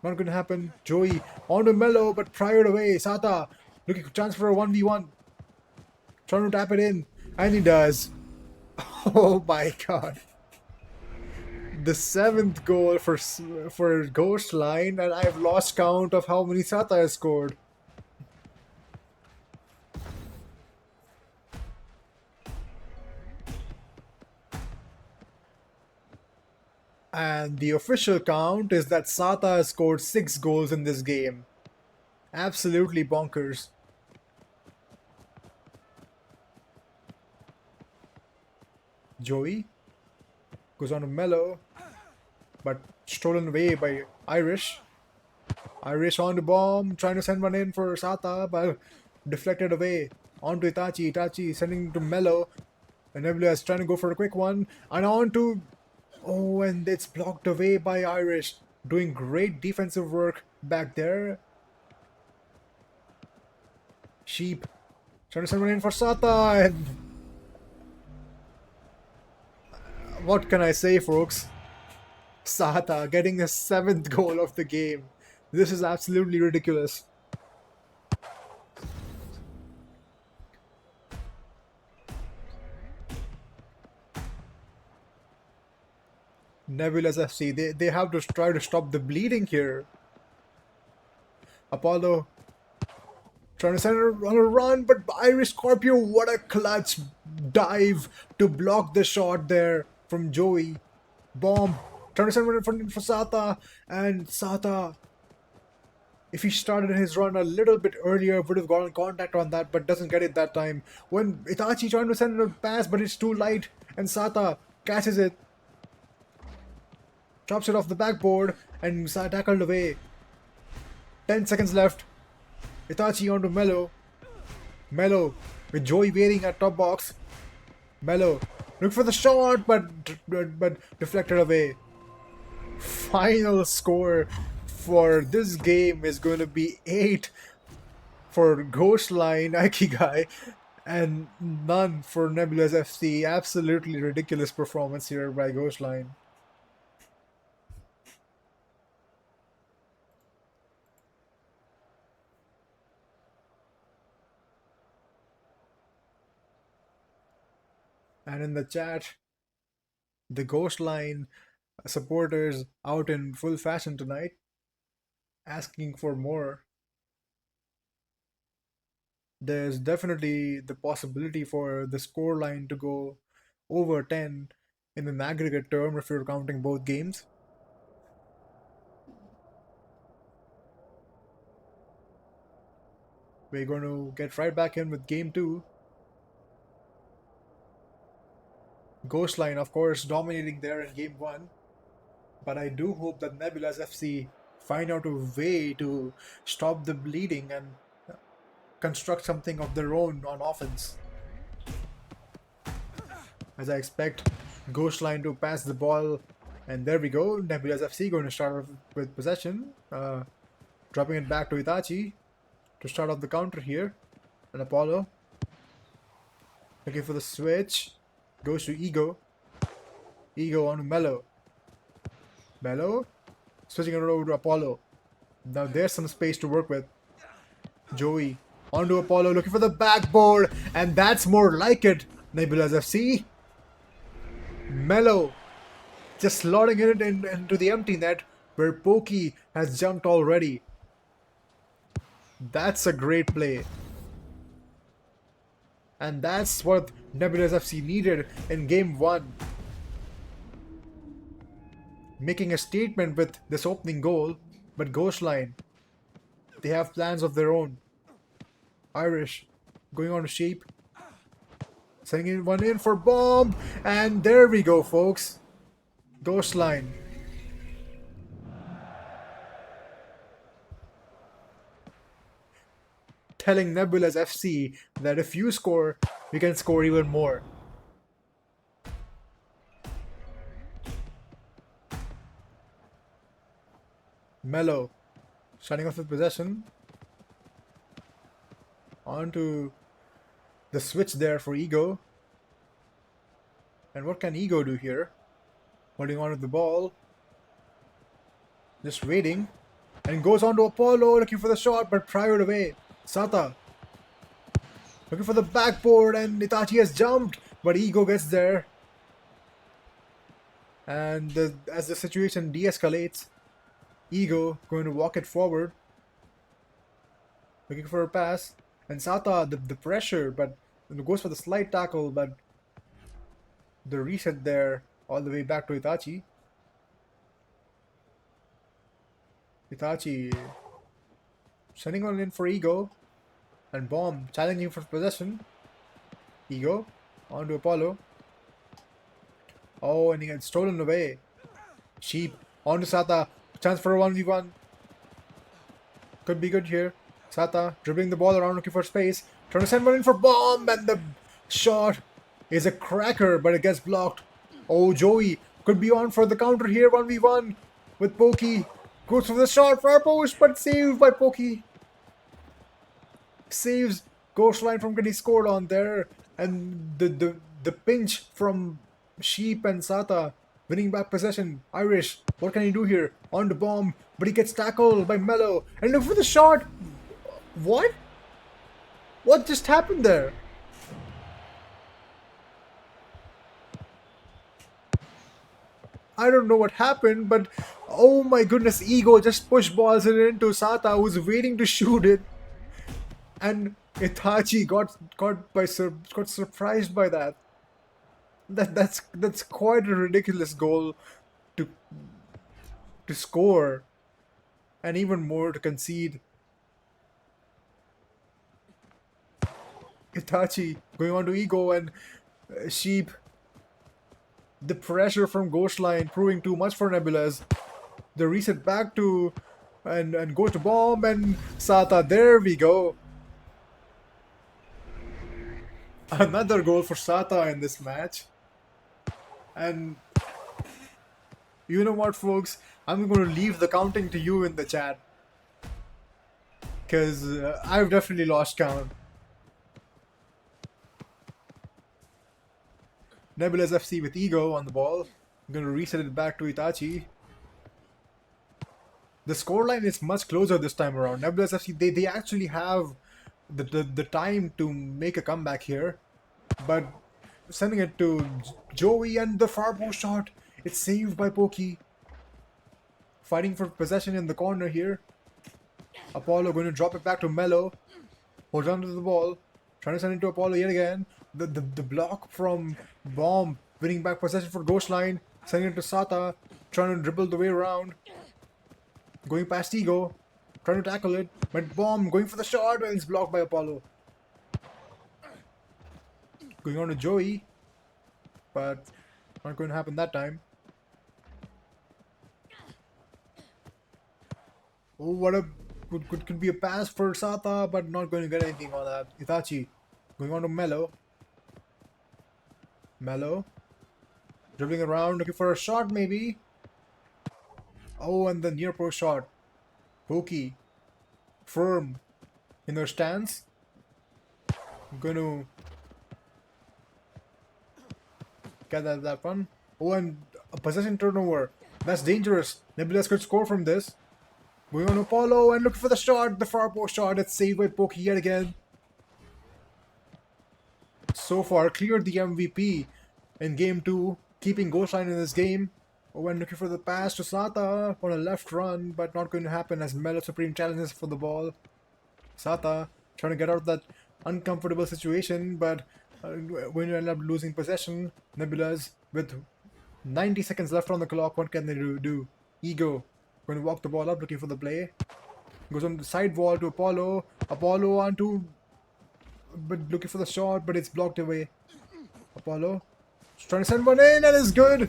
Not going to happen. Joey on to Mello, but prior away. Sata looking for chance for a 1v1. Trying to tap it in, and he does. Oh my god. The 7th goal for Ghostline, and I've lost count of how many Sata has scored. And the official count is that Sata has scored 6 goals in this game. Absolutely bonkers. Joey goes on to Mello, but stolen away by Irish. Irish on to Bomb, trying to send one in for Sata, but deflected away. On to Itachi. Itachi sending to Mello. And Nebula is trying to go for a quick one. And on to... Oh, and it's blocked away by Irish. Doing great defensive work back there. Sheep trying to send one in for Sata, and... What can I say, folks? Sata getting the 7th goal of the game. This is absolutely ridiculous. Nebulous FC, they have to try to stop the bleeding here. Apollo trying to send her on a run, but Irish Scorpio, what a clutch dive to block the shot there from Joey. Bomb trying to send one in front for Sata, and Sata, if he started his run a little bit earlier, would have gotten contact on that, but doesn't get it that time. When Itachi trying to send a pass, but it's too light, and Sata catches it, drops it off the backboard, and tackled away. 10 seconds left. Itachi onto Mello. Mello with Joey waiting at top box. Mello look for the shot, but deflected away. Final score for this game is going to be 8 for Ghostline, Aikigai, and none for Nebulous FC. Absolutely ridiculous performance here by Ghostline. And in the chat, the Ghostline supporters out in full fashion tonight, asking for more. There's definitely the possibility for the scoreline to go over 10 in an aggregate term if you're counting both games. We're going to get right back in with game 2. Ghostline, of course, dominating there in game 1. But I do hope that Nebula's FC find out a way to stop the bleeding and construct something of their own on offense. As I expect Ghostline to pass the ball, and there we go. Nebula's FC going to start off with possession, dropping it back to Itachi to start off the counter here. And Apollo looking for the switch, goes to Ego. Ego on to Mello. Mello switching it over to Apollo. Now there's some space to work with. Joey onto Apollo looking for the backboard, and that's more like it. Nebula's FC. Mello just slotting it into the empty net where Pokey has jumped already. That's a great play. And that's what Nebula's FC needed in game 1. Making a statement with this opening goal, but Ghostline, they have plans of their own. Irish going on to Sheep, sending one in for bomb, and there we go, folks. Ghostline. Telling Nebula's FC that if you score, we can score even more. Mello starting off with possession. Onto the switch there for Ego. And what can Ego do here? Holding on to the ball. Just waiting. And goes on to Apollo looking for the shot, but priored away. Sata looking for the backboard, and Itachi has jumped, but Ego gets there. And as the situation de-escalates, Ego going to walk it forward. Looking for a pass. And Sata, the pressure, but goes for the slight tackle, but the reset there all the way back to Itachi. Itachi sending on in for Ego. And Bomb challenging for possession. Ego on to Apollo. Oh, and he gets stolen away. Sheep on to Sata. Chance for a 1v1. Could be good here. Sata dribbling the ball around looking for space. Trying to send one in for Bomb, and the shot is a cracker, but it gets blocked. Oh, Joey could be on for the counter here. 1v1 with Pokey. Goes for the shot for our post, but saved by Pokey. Saves Ghostline from getting scored on there, and the pinch from Sheep and Sata winning back possession. Irish, what can he do here? On the bomb, but he gets tackled by Mello, and look for the shot. What? What just happened there? I don't know what happened, but oh my goodness, Ego just push balls it into Sata, who's waiting to shoot it. And Itachi got surprised by that. That's quite a ridiculous goal to score, and even more to concede. Itachi going on to Ego, and Sheep. The pressure from Ghostline proving too much for Nebula's. The reset back to and go to Bomb, and Sata. There we go. Another goal for Sata in this match. And You know what, folks? I'm going to leave the counting to you in the chat. Because I've definitely lost count. Nebula's FC with Ego on the ball. I'm going to reset it back to Itachi. The scoreline is much closer this time around. Nebula's FC, they actually have the time to make a comeback here. But sending it to Joey and the far post shot. It's saved by Pokey. Fighting for possession in the corner here. Apollo going to drop it back to Mello. Holds on to the ball. Trying to send it to Apollo yet again. The block from Bomb. Winning back possession for Ghost Line. Sending it to Sata. Trying to dribble the way around. Going past Ego. Trying to tackle it. But Bomb going for the shot. And it's blocked by Apollo. Going on to Joey. But not going to happen that time. Oh, what a could be a pass for Sata, but not going to get anything on that. Itachi going on to Mello. Mello dribbling around, looking for a shot maybe. Oh, and the near post shot. Pokey firm in their stance. Going to get that one. Oh, and a possession turnover. That's dangerous. Nebulas could score from this. Going on Apollo and looking for the shot, the far post shot. It's saved by Pokey yet again. So far, cleared the MVP in game 2, keeping Ghostline in this game. Oh, and looking for the pass to Sata on a left run, but not going to happen as Mello Supreme challenges for the ball. Sata trying to get out of that uncomfortable situation, but when you end up losing possession, Nebulas with 90 seconds left on the clock, what can they do? Ego going to walk the ball up, looking for the play. Goes on the side wall to Apollo. Apollo onto, but looking for the shot, but it's blocked away. Apollo trying to send one in, and it's good.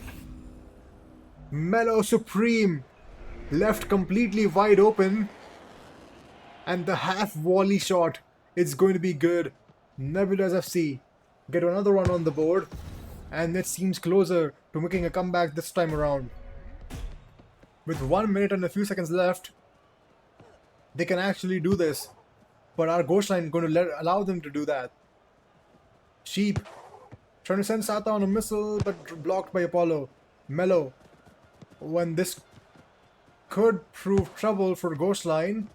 Mello Supreme left completely wide open, and the half volley shot. It's going to be good. Nebula's FC get another one on the board, and it seems closer to making a comeback this time around. With 1 minute and a few seconds left, they can actually do this. But our Ghost Line going to allow them to do that. Sheep trying to send Sata on a missile, but blocked by Apollo. Mello, when this could prove trouble for Ghost Line,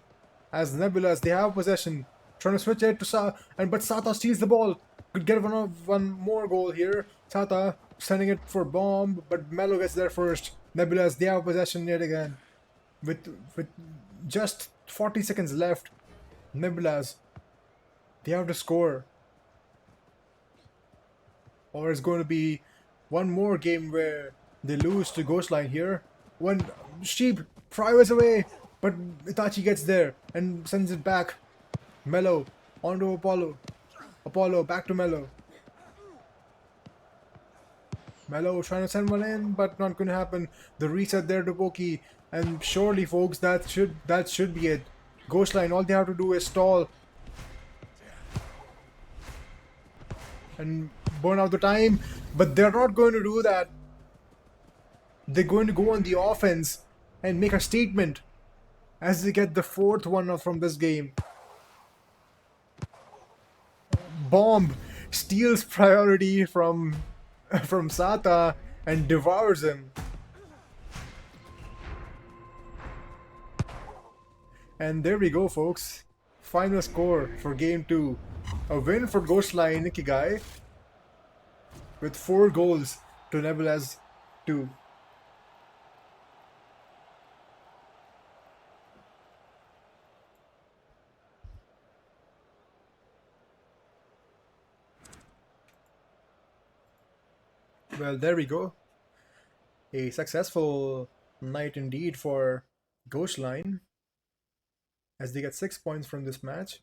as Nebulas, they have possession. Trying to switch it to but Sata steals the ball. Could get one more goal here. Sata sending it for Bomb, but Mello gets there first. Nebulas, they have possession yet again. With just 40 seconds left, Nebulas, they have to score. Or it's going to be one more game where they lose to Ghost Line here. When Sheep fires away, but Itachi gets there and sends it back. Mello onto Apollo. Apollo back to Mello. Mello trying to send one in, but not going to happen. The reset there to Pokey, and surely, folks, that should be it. Ghost Line, all they have to do is stall and burn out the time, but they're not going to do that. They're going to go on the offense and make a statement as they get the 4th one from this game. Bomb steals priority from Sata and devours him. And there we go, folks. Final score for game 2. A win for Ghostline Ikigai with 4 goals to Nebula's 2. Well, there we go. A successful night indeed for Ghostline, as they get 6 points from this match.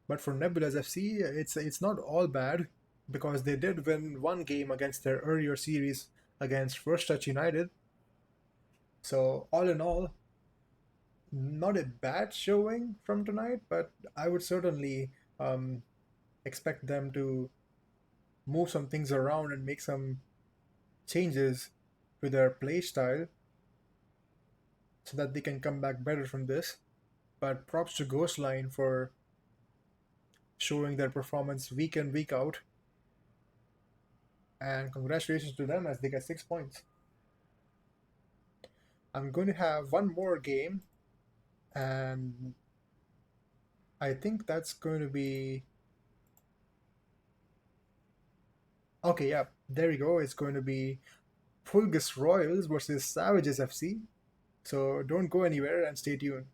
But for Nebula's FC, it's not all bad, because they did win one game against their earlier series against First Touch United. So all in all, not a bad showing from tonight, but I would certainly expect them to move some things around and make some changes to their play style so that they can come back better from this. But props to Ghostline for showing their performance week in, week out. And congratulations to them as they get 6 points. I'm going to have one more game, and I think that's going to be. Okay, yeah, there we go. It's going to be Pulgus Royals versus Savages FC. So don't go anywhere and stay tuned.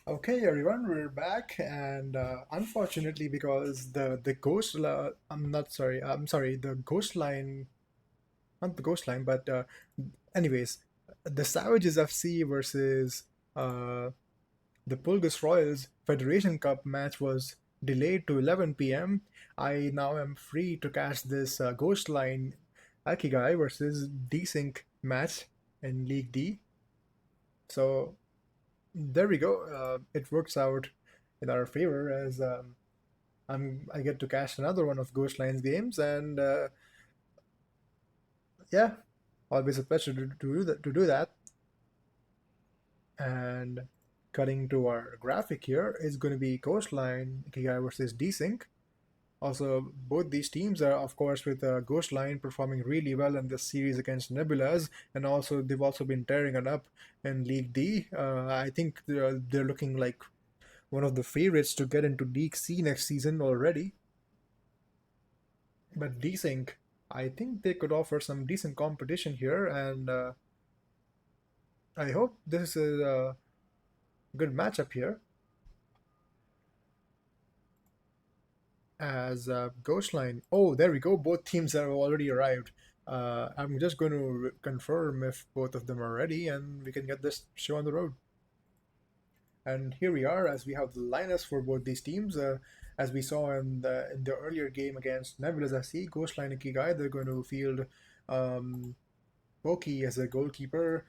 Okay, everyone, we're back, and unfortunately, because the ghost, I'm not sorry, I'm sorry, the ghost line, not the ghost line, but anyways, the Savages FC versus uh, the Pulgus Royals Federation Cup match was delayed to 11 p.m. I now am free to cast this ghost line Akigai versus Desync match in League D. So there we go. It works out in our favor as I get to cast another one of Ghost Line's games, and yeah, always a pleasure to do that. To do that, and cutting to our graphic here is going to be Ghost Line Ikigai versus Desync. Also, both these teams are, of course, with Ghost Line performing really well in this series against Nebulas, and also they've also been tearing it up in League D. I think they're looking like one of the favorites to get into League C next season already. But Desync, I think they could offer some decent competition here, and I hope this is a good matchup here. As Ghostline, oh, there we go. Both teams have already arrived. I'm just going to confirm if both of them are ready, and we can get this show on the road. And here we are, as we have the lineups for both these teams. As we saw in the earlier game against Nebulas FC, Ghostline and Kigai, they're going to field um, Boki as a goalkeeper,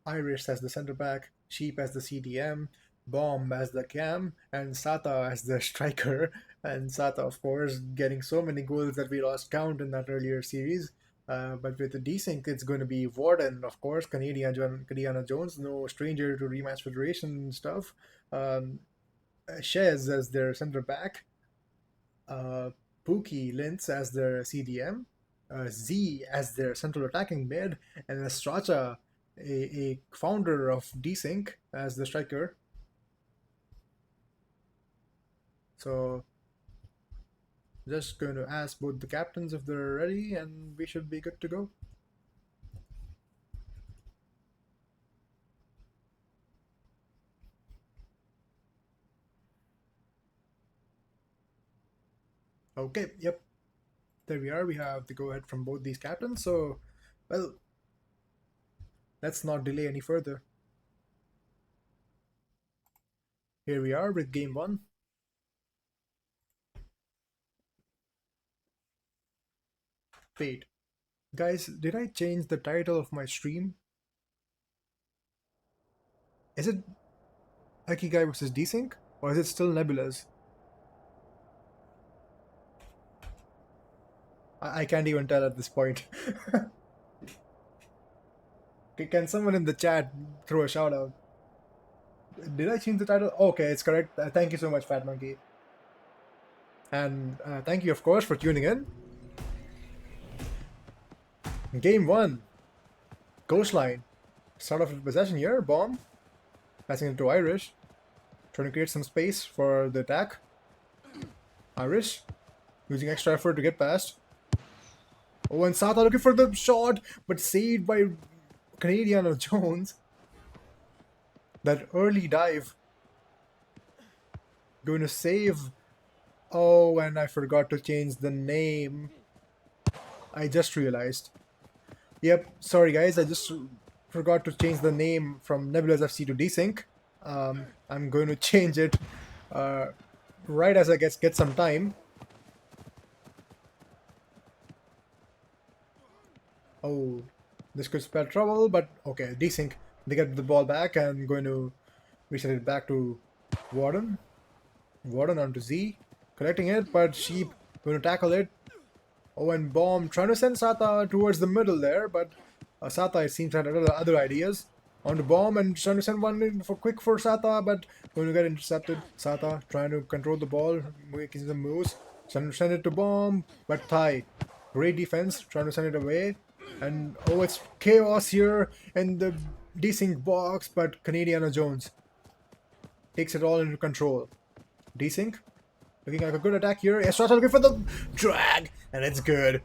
Irish as the centre back, Sheep as the CDM, Bomb as the cam, and Sata as the striker. And Sata, of course, getting so many goals that we lost count in that earlier series. But with the desync, it's going to be Warden, of course, Canadiana Jones, no stranger to Rematch Federation stuff. Um, Shez as their centre back, uh, Pookie Lintz as their CDM, Z as their central attacking mid, and Strata, a founder of Desync, as the striker. So just going to ask both the captains if they're ready, and we should be good to go. Okay, yep, there we are. We have the go ahead from both these captains. So, well, let's not delay any further. Here we are with game one. Wait, guys, did I change the title of my stream? Is it Akigai versus Desync, or is it still Nebulas? I can't even tell at this point. Can someone in the chat throw a shout out? Did I change the title? Okay, it's correct. Thank you so much, Fat Monkey. And thank you, of course, for tuning in. Game one, Ghostline. Start off with possession here, bomb. Passing it to Irish. Trying to create some space for the attack. Irish, using extra effort to get past. Oh, and Sata looking for the shot, but saved by Canadian Jones. That early dive. Going to save. Oh, and I forgot to change the name. I just realized. Yep, sorry guys, I just forgot to change the name from Nebulas FC to Desync. I'm going to change it uh, right as I get some time. Oh, this could spell trouble, but okay, Desync. They get the ball back and going to reset it back to Warden. Warden onto Z, collecting it, but Sheep going to tackle it. Oh, and Bomb trying to send Sata towards the middle there, but Sata, it seems, had other ideas. On the Bomb and trying to send one in for quick for Sata, but going to get intercepted. Sata trying to control the ball, making some moves. Trying to send it to Bomb, but Thai. Great defense, trying to send it away. And oh, it's chaos here in the desync box, but Canadiana Jones takes it all into control. Desync, looking like a good attack here. Estrata looking for the drag, and it's good.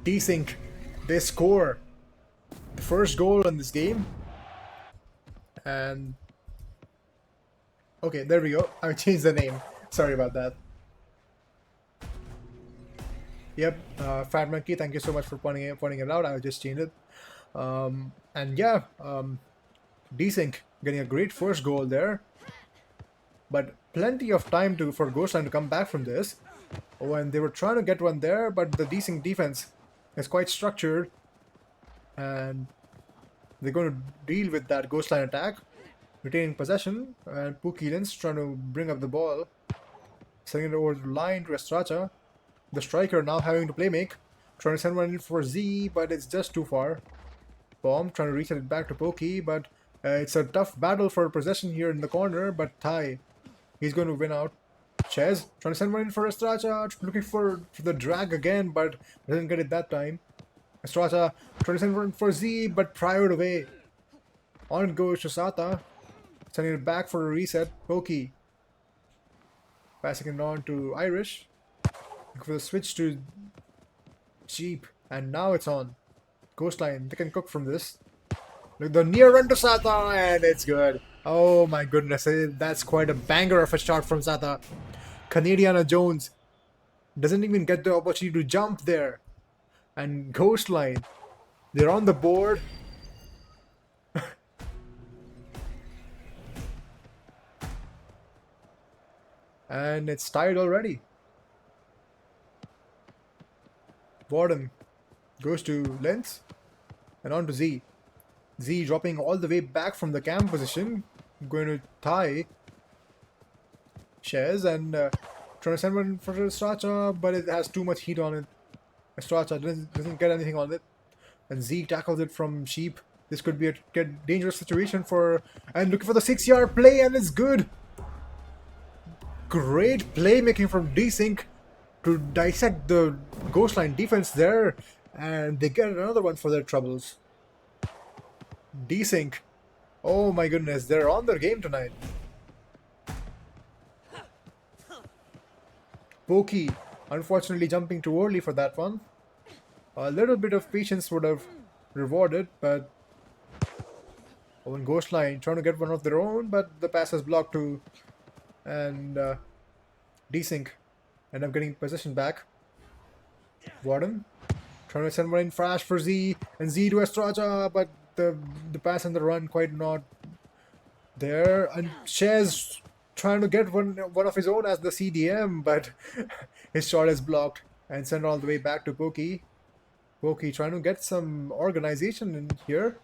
Desync, they score the first goal in this game, and Okay, there we go. I changed the name. Sorry about that. Yep, Fat Monkey, thank you so much for pointing it out. I just changed it. And yeah, Desync getting a great first goal there, but plenty of time for Ghostline to come back from this. When they were trying to get one there, but the Desync defense is quite structured, and they're going to deal with that Ghostline attack, retaining possession, and Pukilin's trying to bring up the ball, sending it over the line to Estrada. The striker now having to play make, trying to send one in for Z, but it's just too far. Bomb trying to reset it back to Pokey, but it's a tough battle for possession here in the corner, but Thai, he's going to win out. Chez trying to send one in for Estrada, looking for the drag again, but doesn't get it that time. Estrada trying to send one for Z, but priored away. On it goes Sata, sending it back for a reset. Pokey passing it on to Irish. Looking for the switch to Jeep, and now it's on. Ghostline, they can cook from this. Look, the near run to Sata, and it's good. Oh my goodness, that's quite a banger of a shot from Sata. Canadiana Jones doesn't even get the opportunity to jump there. And Ghostline, they're on the board. And it's tied already. Warden goes to Lens and on to Z. Z dropping all the way back from the cam position, going to tie Shares and trying to send one for Estrada, but it has too much heat on it. Estrada doesn't get anything on it, and Z tackles it from Sheep. This could be a dangerous situation for, and looking for the 6-yard play, and it's good. Great playmaking from Desync to dissect the Ghostline defense there, and they get another one for their troubles. Desync, oh my goodness, they're on their game tonight. Pokey, unfortunately jumping too early for that one. A little bit of patience would have rewarded, but Owen Ghostline trying to get one of their own, but the pass is blocked too, and Desync end up getting possession back. Warden trying to send one in flash for Z, and Z to Estrada, but the pass and the run quite not there, and Chez trying to get one of his own as the CDM, but his shot is blocked and sent all the way back to Pokey. Pokey trying to get some organization in here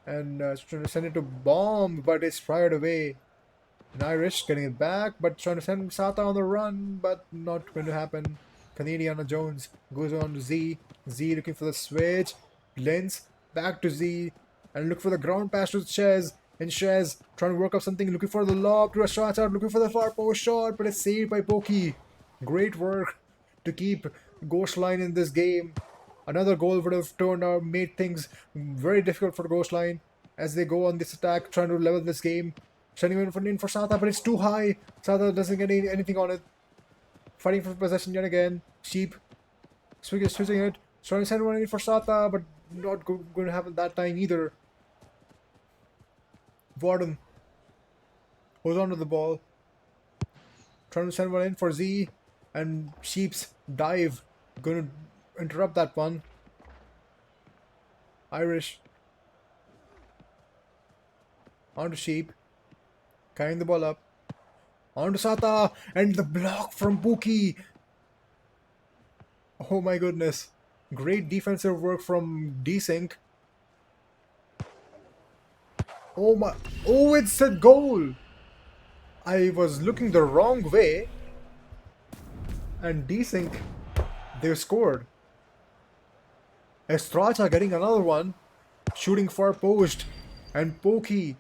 and trying to send it to Bomb, but it's fired away. And Irish getting it back, but trying to send Sata on the run, but not going to happen. Canadiana Jones goes on to Z. Z looking for the switch. Lens back to Z and look for the ground pass to Chez. And Chez trying to work up something, looking for the lob to a shot out, looking for the far post shot, but it's saved by Pokey. Great work to keep Ghostline in this game. Another goal would have made things very difficult for Ghostline as they go on this attack, trying to level this game. Sending in for Sata, but it's too high. Sata doesn't get anything on it. Fighting for possession yet again. Sheep switching it. Trying to send one in for Sata, but not going to happen that time either. Warden holds on to the ball. Trying to send one in for Z, and Sheep's dive going to interrupt that one. Irish on to Sheep, carrying the ball up. On to Sata, and the block from Pookie. Oh my goodness. Great defensive work from Desync. Oh my, oh, it's a goal. I was looking the wrong way, and Desync, they scored. Estrada getting another one, shooting far post, and Pokey,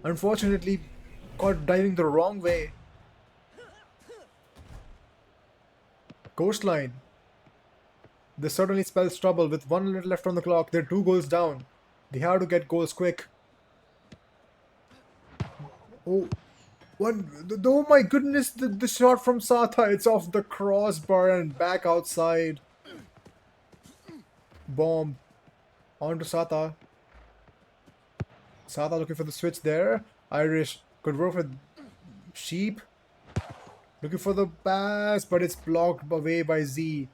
unfortunately, caught diving the wrong way. Coastline. This certainly spells trouble. With 1 minute left on the clock, they're 2 goals down. They have to get goals quick. Oh, oh my goodness, the shot from Sata, it's off the crossbar and back outside. Bomb. On to Sata. Sata looking for the switch there. Irish could work with Sheep looking for the pass, but it's blocked away by Z.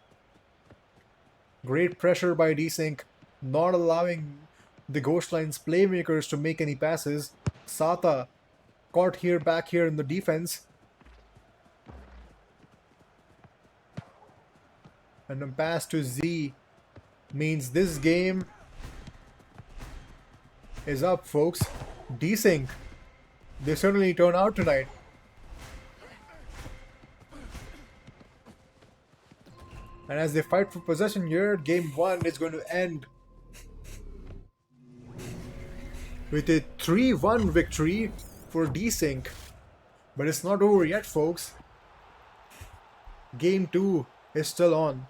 Great pressure by Desync, not allowing the Ghost Line's playmakers to make any passes. Sata caught here back here in the defense. And a pass to Z means this game is up, folks. Desync, they certainly turn out tonight. And as they fight for possession here, game 1 is going to end with a 3-1 victory for Desync. But it's not over yet, folks. Game 2 is still on.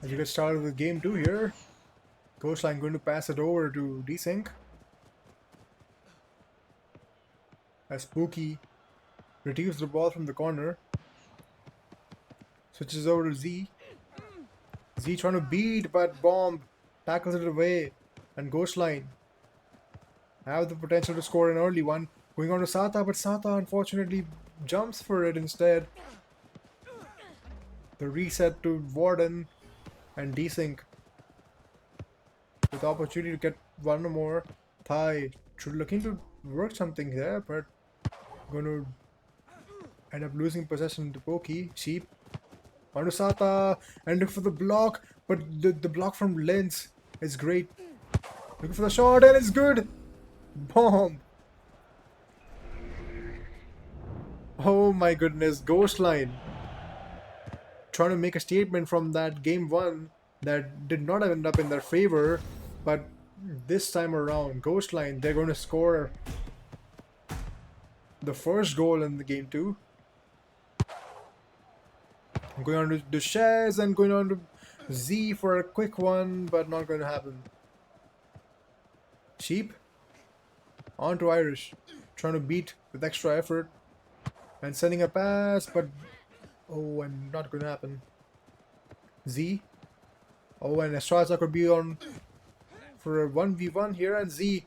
As you get started with game 2 here, Ghostline going to pass it over to Desync. As Spooky retrieves the ball from the corner. Switches over to Z. Z trying to beat, but Bomb tackles it away. And Ghostline have the potential to score an early one. Going on to Sata, but Sata unfortunately jumps for it instead. The reset to Warden and Desync with the opportunity to get one more. Thai looking to work something here, but going to end up losing possession to Pokey. Sheep onto Sata and look for the block, but the block from Lens is great. Looking for the shot and it's good. Bomb. Oh my goodness, Ghostline trying to make a statement from that game 1 that did not end up in their favor, but this time around, Ghostline, they're going to score the first goal in the game 2. Going on to Shez and going on to Z for a quick one, but not going to happen. Sheep on to Irish, trying to beat with extra effort and sending a pass, but oh, and not going to happen. Z. Oh, and Astra could be on for a 1v1 here, and Z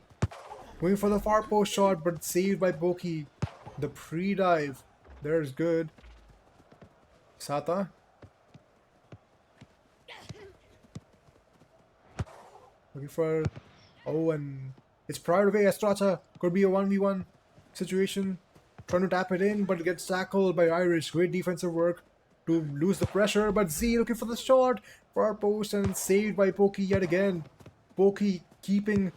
going for the far post shot, but saved by Boki. The pre-dive there is good. Sata looking for, oh, and it's Str1ve. Astra could be a 1v1 situation. Trying to tap it in, but gets tackled by Irish. Great defensive work to lose the pressure, but Z looking for the shot, far post, and saved by Pokey yet again. Pokey keeping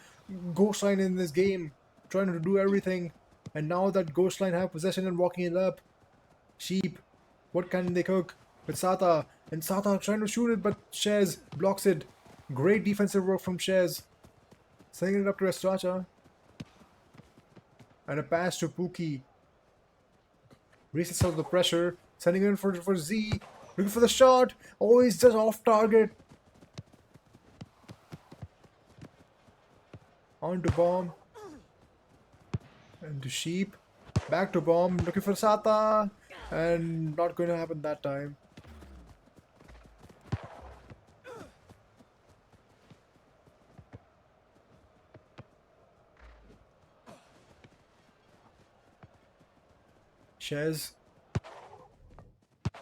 Ghostline in this game, trying to do everything, and now that Ghostline have possession and walking it up, Sheep, what can they cook with Sata? And Sata trying to shoot it, but Shez blocks it. Great defensive work from Shez, sending it up to Estracha, and a pass to Pookie. Resets out the pressure, sending in for Z, looking for the shot. Oh, he's just off target. On to Bomb. And to Sheep. Back to Bomb, looking for Sata. And not going to happen that time. Shez.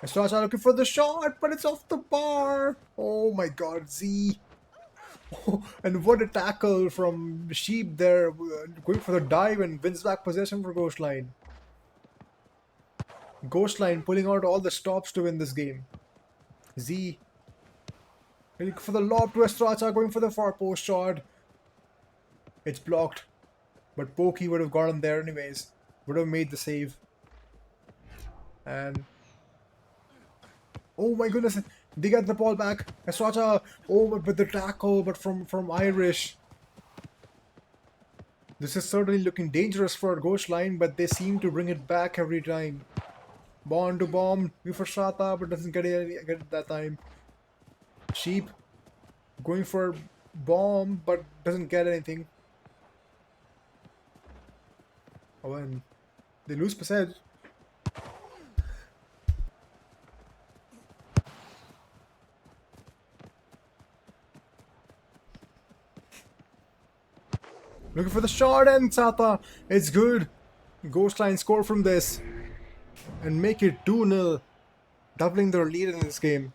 Estracha looking for the shot, but it's off the bar. Oh my god, Z. Oh, and what a tackle from Sheep there, going for the dive and wins back possession for Ghostline. Ghostline pulling out all the stops to win this game. Z Looking for the lob to Estrada, going for the far post shot. It's blocked, but Pokey would have gotten there anyways. Would have made the save. And oh my goodness, they get the ball back. Estrada, oh, but with the tackle, but from Irish. This is certainly looking dangerous for a Ghost Line, but they seem to bring it back every time. Bond to bomb, for Strata, but doesn't get it that time. Sheep going for bomb, but doesn't get anything. Oh, and they lose possession. Looking for the shot, and Sata, it's good. Ghost Line score from this and make it 2-0, doubling their lead in this game.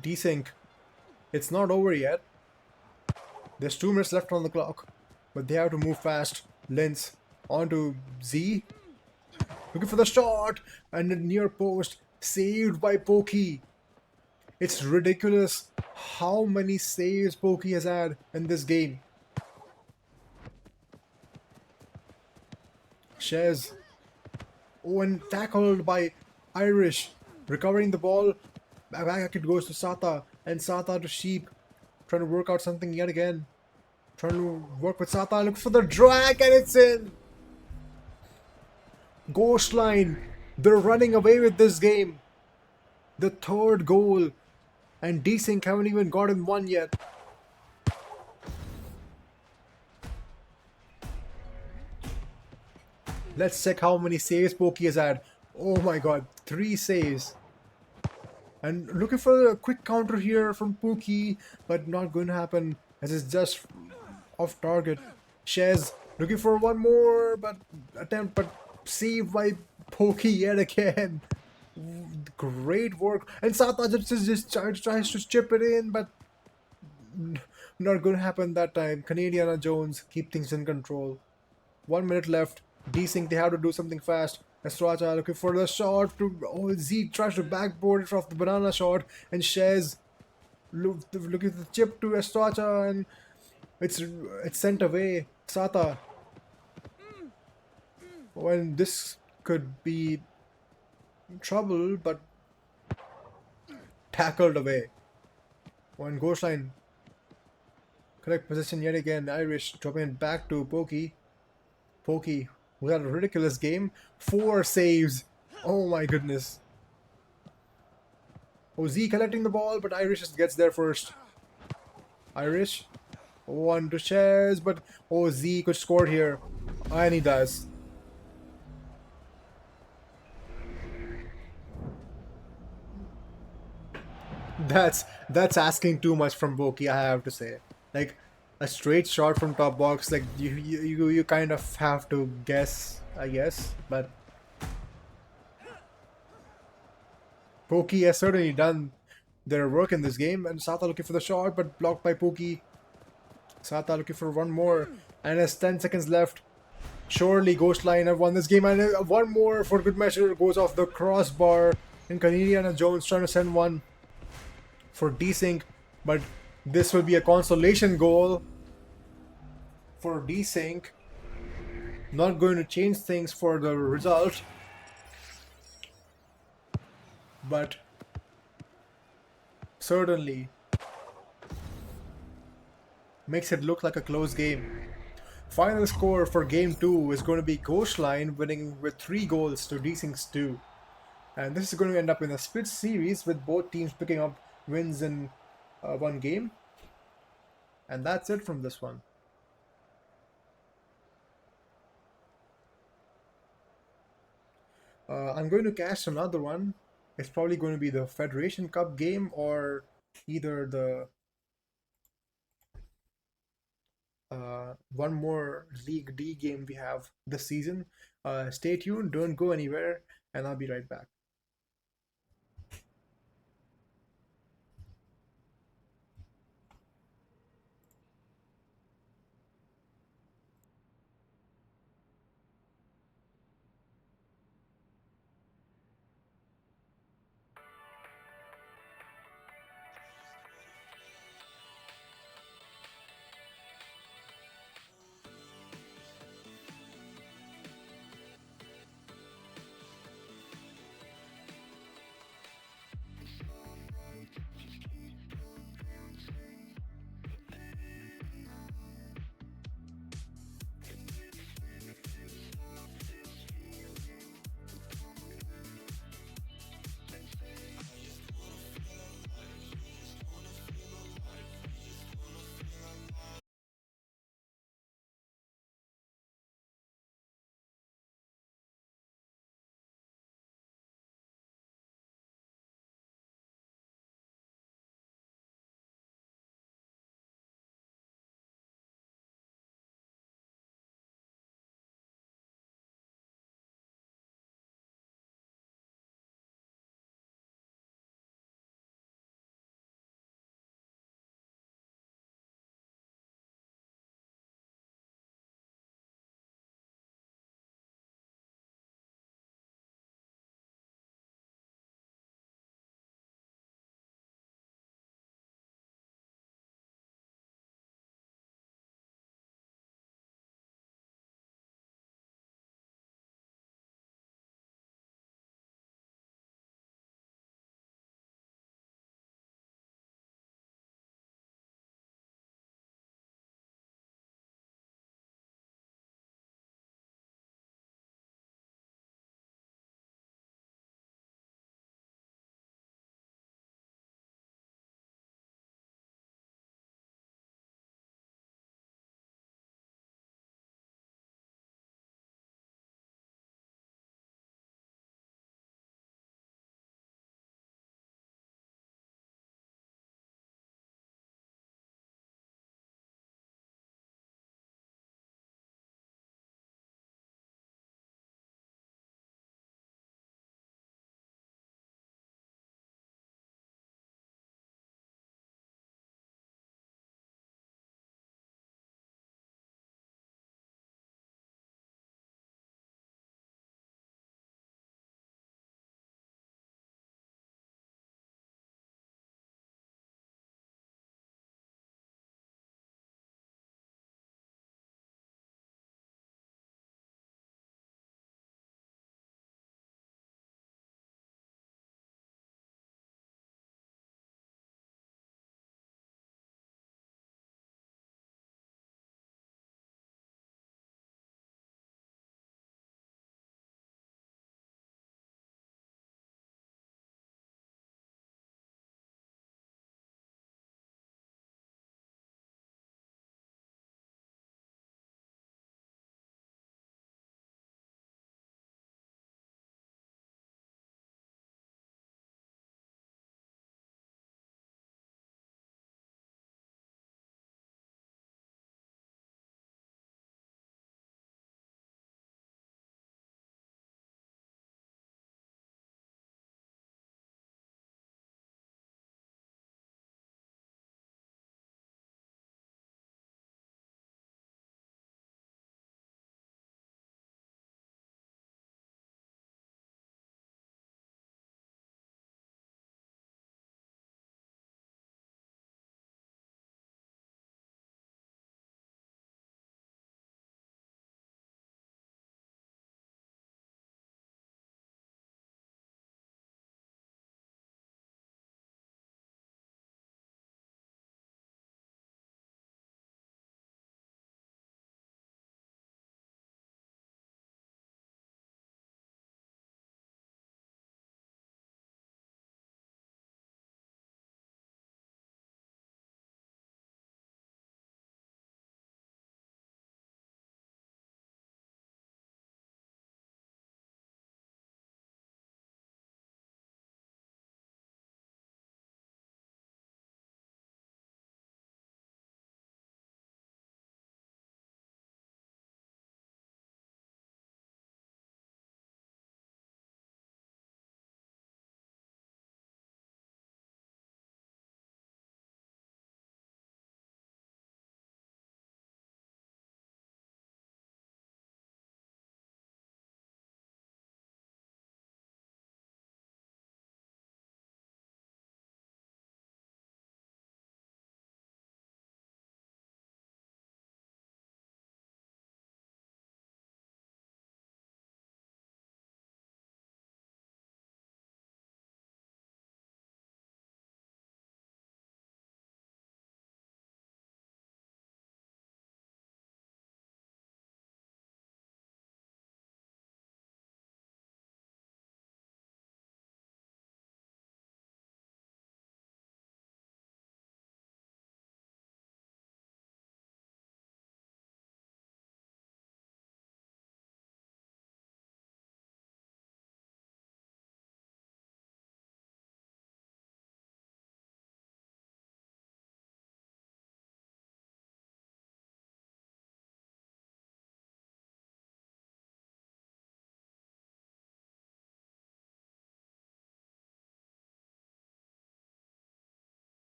Desync. It's not over yet. There's 2 minutes left on the clock, but they have to move fast. Linz onto Z. Looking for the shot, and the near post saved by Pokey. It's ridiculous how many saves Pokey has had in this game. Shez. Oh, and tackled by Irish. Recovering the ball. Back it goes to Sata. And Sata to Sheep. Trying to work out something yet again. Trying to work with Sata. Look for the drag, and it's in. Ghost Line. They're running away with this game. The third goal. And Desync haven't even gotten one yet. Let's check how many saves Pokey has had. Oh my god, 3 saves. And looking for a quick counter here from Pookie, but not going to happen as it's just off target. Shez looking for one more, but saved by Pokey yet again. Great work. And Sata just tries to chip it in, but not going to happen that time. Canadiana Jones keep things in control. 1 minute left. Desync, they have to do something fast. Estrada looking for the shot to Z tries to backboard it off the banana shot, and Shez looking at the chip to Estrada, and it's sent away. Sata. Well, this could be trouble, but tackled away. One Ghost Line. Correct position yet again. Irish dropping it back to Pokey. Pokey, who had a ridiculous game. 4 saves. Oh my goodness. OZ collecting the ball, but Irish just gets there first. Irish. One to Shez, but OZ could score here. And he does. That's asking too much from Boki, I have to say. Like a straight shot from top box, like you kind of have to guess, I guess, but Pokey has certainly done their work in this game, and Sata looking for the shot, but blocked by Pokey. Sata looking for one more, and has 10 seconds left. Surely Ghost Line have won this game, and one more for good measure goes off the crossbar. And Canadiana Jones trying to send one for Desync, but this will be a consolation goal for Desync. Not going to change things for the result, but certainly makes it look like a close game. Final score for game 2 is going to be Ghost Line winning with 3 goals to Desync's 2. And this is going to end up in a split series with both teams picking up wins in one game. And that's it from this one. I'm going to cast another one. It's probably going to be the Federation Cup game or either the one more League D game we have this season. Stay tuned, don't go anywhere, and I'll be right back.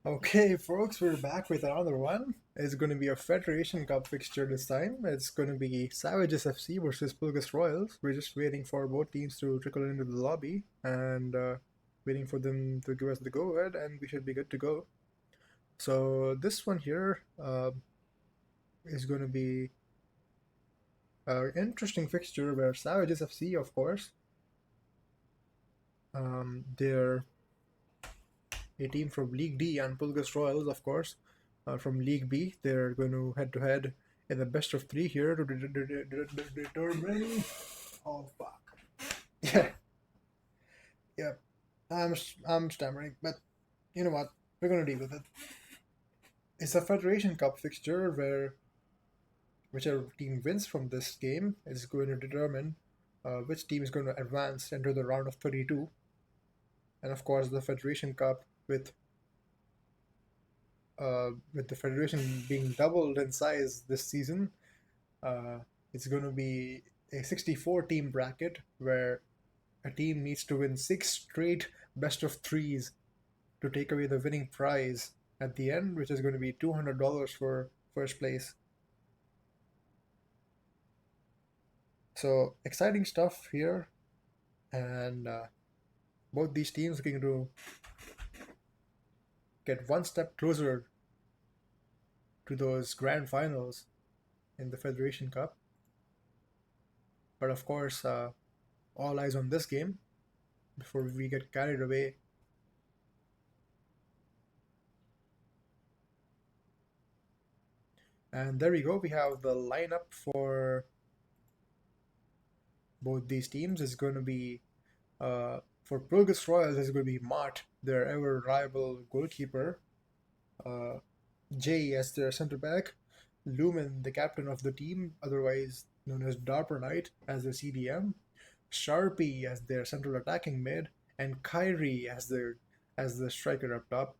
Okay, folks, we're back with another one. It's going to be a Federation Cup fixture this time. It's going to be Savages FC versus Pulgus Royals. We're just waiting for both teams to trickle into the lobby and waiting for them to give us the go ahead, and we should be good to go. So, this one here is going to be an interesting fixture where Savages FC, of course, they're a team from League D, and Pulgus Royals, of course, from League B. They're going to head to head in the best of three here to determine. Oh fuck! Yeah, yeah. I'm stammering, but you know what? We're gonna deal with it. It's a Federation Cup fixture where whichever team wins from this game is going to determine which team is going to advance into the round of 32. And of course, the Federation Cup with the federation being doubled in size this season, uh, it's going to be a 64 team bracket where a team needs to win 6 straight best of threes to take away the winning prize at the end, which is going to be $200 for first place. So exciting stuff here, and both these teams are going to get one step closer to those grand finals in the Federation Cup. But of course, all eyes on this game before we get carried away. And there we go. We have the lineup for both these teams. It's going to be for Pulgus Royals. It's going to be Mart, their ever rival goalkeeper. Jay as their center back. Lumen, the captain of the team, otherwise known as Darper Knight, as the CDM. Sharpie as their central attacking mid, and Kyrie as the striker up top.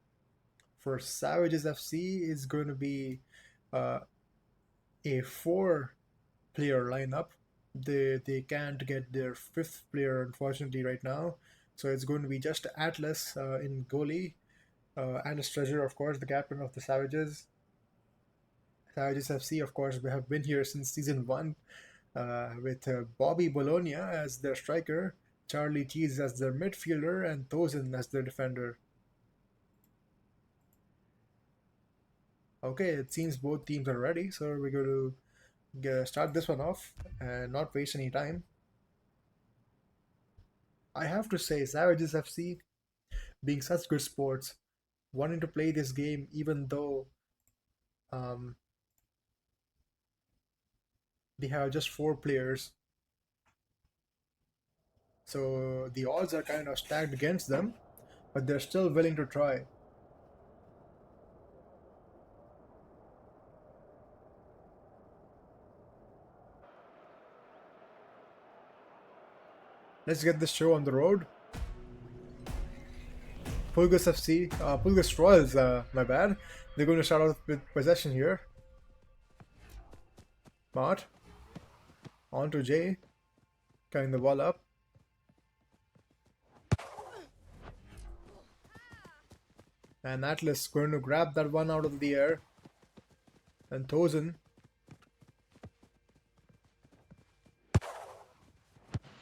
For Savages FC, is going to be uh, a 4-player lineup. They can't get their 5th player unfortunately right now, so it's going to be just Atlas in goalie. Atlas Treasure, of course, the captain of the Savages. Savages FC, of course, we have been here since season 1 with Bobby Bologna as their striker, Charlie Cheese as their midfielder, and Thozen as their defender. Okay, it seems both teams are ready, so we're going to start this one off and not waste any time. I have to say, Savages FC, being such good sports, wanting to play this game even though um, they have just 4 players. So the odds are kind of stacked against them, but they're still willing to try. Let's get this show on the road. Pulgus FC, Pulgus Royals, my bad. They're going to start out with possession here. Mart. On to Jay. Carrying the ball up. And Atlas going to grab that one out of the air. And Thozen.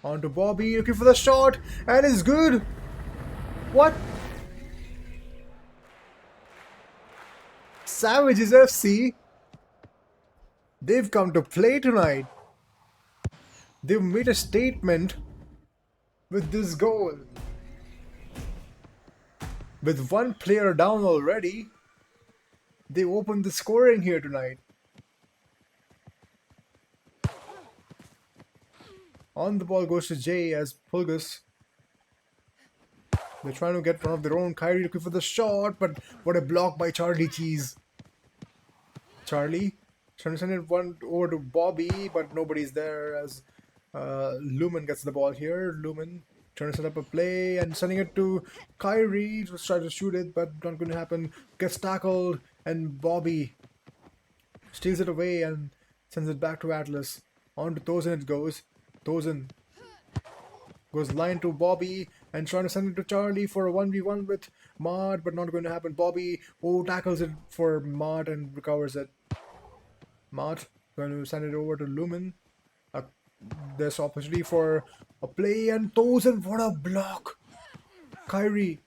On to Bobby, looking for the shot. And it's good. What? Savages FC. They've come to play tonight. They've made a statement with this goal. With 1 player down already, they opened the scoring here tonight. On the ball goes to Jay as Pulgus. They're trying to get one of their own. Kyrie looking for the shot, but what a block by Charlie Cheese. Charlie trying to send it one over to Bobby, but nobody's there as Lumen gets the ball here. Lumen trying to set up a play and sending it to Kyrie to try to shoot it, but not going to happen. Gets tackled, and Bobby steals it away and sends it back to Atlas. On to Thozen it goes. Thozen Goes line to Bobby and trying to send it to Charlie for a 1v1 with Mart, but not going to happen. Bobby, oh, tackles it for Mart and recovers it. Mart going to send it over to Lumen. Uh, there's opportunity for a play and Thousand, what a block! Kyrie,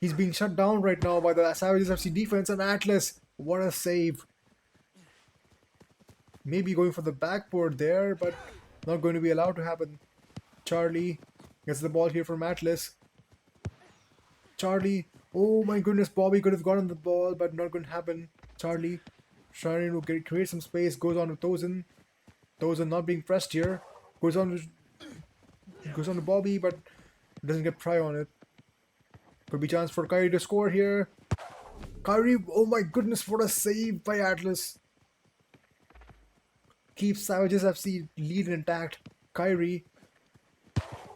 he's being shut down right now by the Savages FC defense, and Atlas, what a save! Maybe going for the backboard there, but not going to be allowed to happen. Charlie gets the ball here from Atlas. Charlie, oh my goodness, Bobby could have gotten the ball, but not going to happen. Charlie trying to create some space, goes on to Thousand. Thousand not being pressed here. Goes on to Bobby, but doesn't get pry on it. Could be chance for Kyrie to score here. Kyrie, oh my goodness, what a save by Atlas. Keeps Savages FC lead intact. Kyrie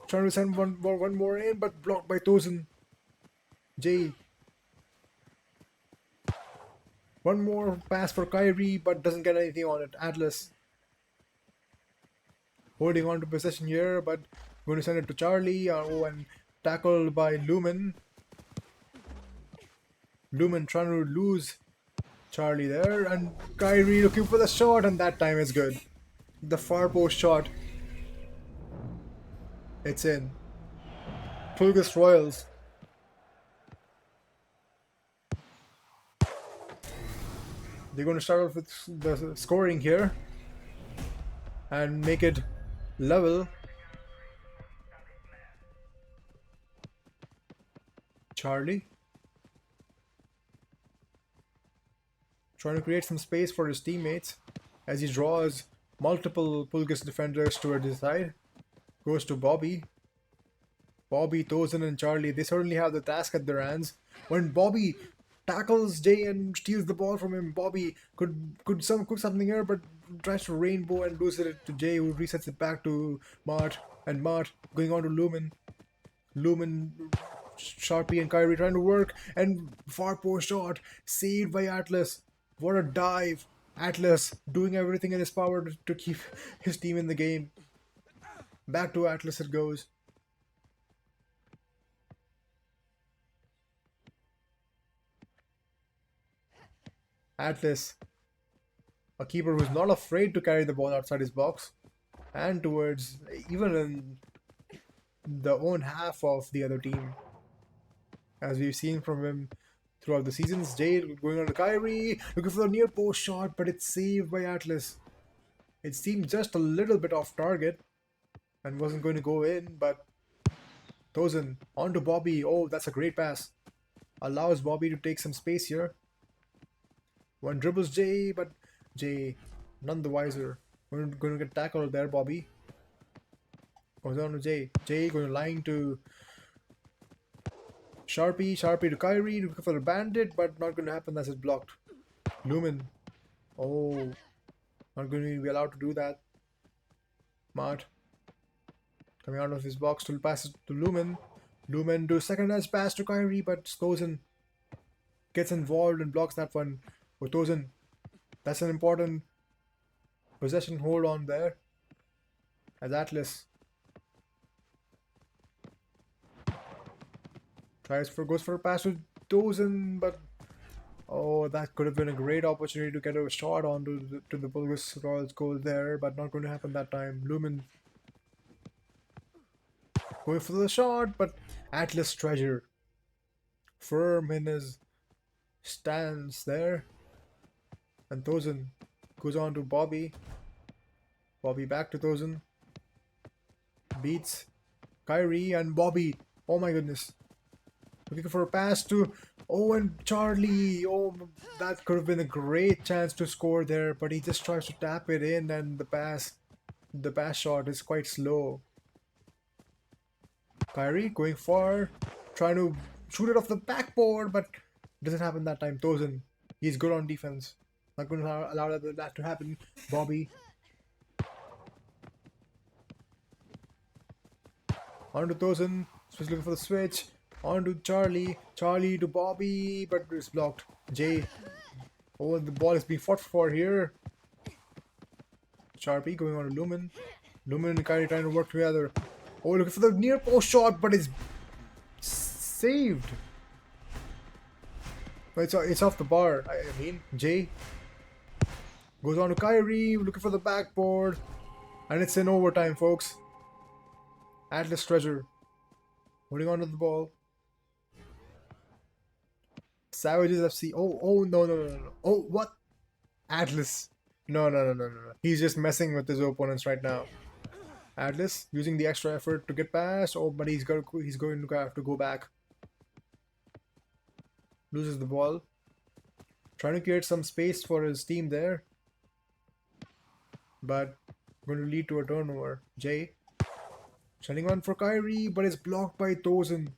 trying to send one more in, but blocked by Thousand. Jay. One more pass for Kyrie, but doesn't get anything on it. Atlas holding on to possession here, but going to send it to Charlie. Oh, and tackled by Lumen. Lumen trying to lose Charlie there, and Kyrie looking for the shot, and that time is good. The far post shot. It's in. Pulgus Royals. They're going to start off with the scoring here and make it level. Charlie trying to create some space for his teammates as he draws multiple Pulgus defenders toward his side. Goes to Bobby. Bobby, Thousand, and Charlie, they certainly have the task at their hands. When Bobby tackles Jay and steals the ball from him, Bobby could cook something here, but tries to rainbow and loses it to Jay, who resets it back to Mart, and Mart going on to Lumen. Lumen, Sharpie, and Kyrie trying to work, and far post shot saved by Atlas. What a dive! Atlas doing everything in his power to keep his team in the game. Back to Atlas it goes. Atlas, a keeper who's not afraid to carry the ball outside his box and towards even in the own half of the other team. As we've seen from him throughout the seasons, Jade going on to Kyrie, looking for the near post shot, but it's saved by Atlas. It seemed just a little bit off target and wasn't going to go in, but Thousand on to Bobby. Oh, that's a great pass. Allows Bobby to take some space here. One dribbles Jay, but Jay none the wiser. We're going to get tackled there, Bobby. Goes on to Jay. Jay going to line to Sharpie. Sharpie to Kyrie. Looking for the bandit, but not going to happen as it's blocked. Lumen. Oh, not going to be allowed to do that. Mart coming out of his box to pass it to Lumen. Lumen do second as pass to Kyrie, but Thousand gets involved and blocks that one. With Thousand, that's an important possession hold on there. As Atlas goes for a pass to Thousand, but oh, that could have been a great opportunity to get a shot onto the Pulgus Royals goal there, but not going to happen that time. Lumen going for the shot, but Atlas Treasure firm in his stance there. And Thousand goes on to Bobby. Bobby back to Thousand. Beats Kyrie and Bobby. Oh my goodness. Looking for a pass to and Charlie. Oh, that could have been a great chance to score there, but he just tries to tap it in, and the pass shot is quite slow. Kyrie going far, trying to shoot it off the backboard, but doesn't happen that time. Thousand, he's good on defense. Not going to allow that to happen. Bobby. On to Thousand. Just looking for the switch. On to Charlie. Charlie to Bobby, but it's blocked. Jay. Oh, the ball is being fought for here. Sharpie going on to Lumen. Lumen and Kyrie trying to work together. Oh, looking for the near post shot, but it's saved. It's off the bar. I mean, Jay goes on to Kyrie, looking for the backboard, and it's in overtime, folks. Atlas Treasure holding on to the ball. Savages FC. Oh, no. Oh, what? Atlas. No. He's just messing with his opponents right now. Atlas using the extra effort to get past. Oh, but he's going to have to go back. Loses the ball. Trying to create some space for his team there. But going to lead to a turnover. Jay. Sending on for Kyrie, but it's blocked by Tozen.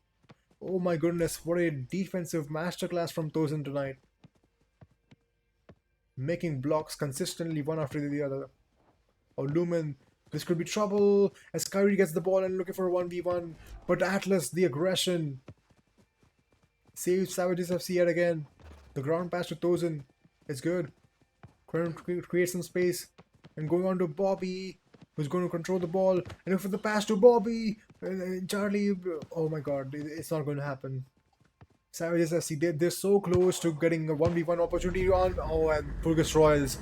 Oh my goodness, what a defensive masterclass from Tozen tonight. Making blocks consistently one after the other. Oh, Lumen, this could be trouble as Kyrie gets the ball and looking for a 1v1. But Atlas, the aggression. Saves Savages FC yet again. The ground pass to Tozen. It's good. Create some space. And going on to Bobby, who's going to control the ball. And look for the pass to Bobby. Charlie, oh my god, it's not going to happen. Savages FC, they're so close to getting a 1v1 opportunity on. Oh, and Pulgus Royals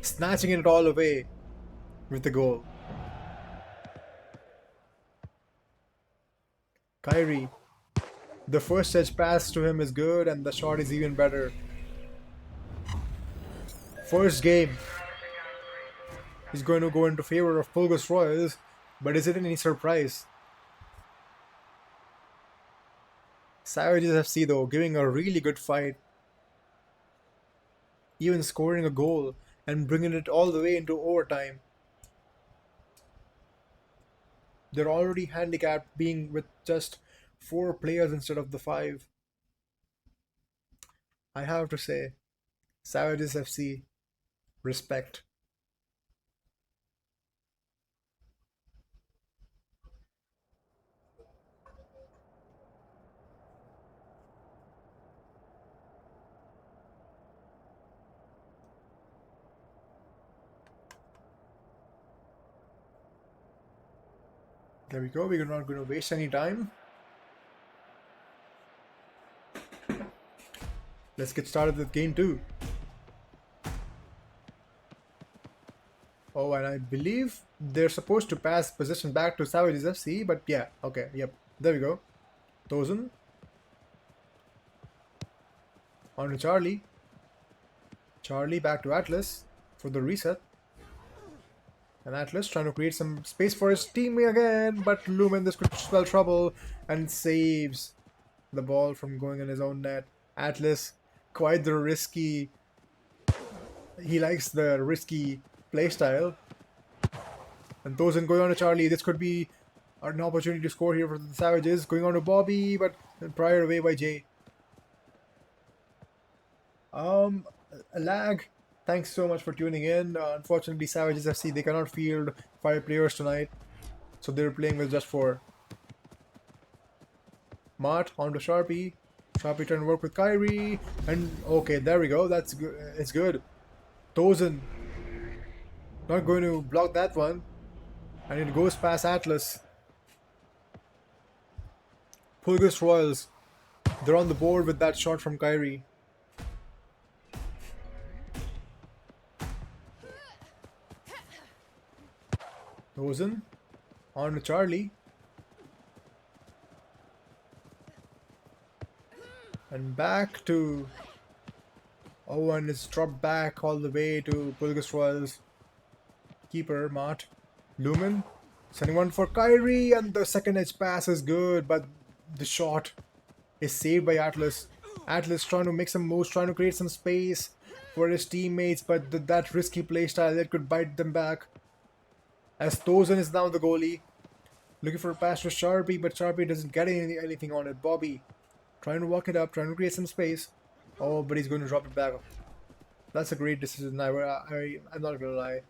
snatching it all away with the goal. Kyrie, the first edge pass to him is good, and the shot is even better. First game is going to go into favor of Pulgus Royals, but is it any surprise? Savages FC though, giving a really good fight, even scoring a goal and bringing it all the way into overtime. They're already handicapped being with just 4 players instead of the 5. I have to say, Savages FC, respect. There we go, we're not going to waste any time. Let's get started with game 2. Oh, and I believe they're supposed to pass possession back to Savages FC, but yeah, okay, yep, there we go. Tozen. On to Charlie. Charlie back to Atlas for the reset. And Atlas trying to create some space for his teammate again, but Lumen this could spell trouble and saves the ball from going in his own net. Atlas, quite the risky. He likes the risky playstyle. And Tozen going on to Charlie. This could be an opportunity to score here for the Savages. Going on to Bobby, but prior away by Jay. A lag. Thanks so much for tuning in. Unfortunately, Savages FC, they cannot field 5 players tonight, so they're playing with just 4. Mart on to Sharpie. Sharpie trying to work with Kyrie, and okay, there we go. That's good. It's good. Tozen not going to block that one, and it goes past Atlas. Pulgus Royals, they're on the board with that shot from Kyrie. Tozen on to Charlie. And back to... Oh, and it's dropped back all the way to Pulgus Royals. Keeper, Mart. Lumen. Sending one for Kyrie, and the second edge pass is good, but the shot is saved by Atlas. Atlas trying to make some moves, trying to create some space for his teammates, but that risky playstyle, it could bite them back. As Tozen is now the goalie. Looking for a pass to Sharpie, but Sharpie doesn't get anything on it. Bobby trying to walk it up, trying to create some space. Oh, but he's going to drop it back. That's a great decision. I'm not gonna lie.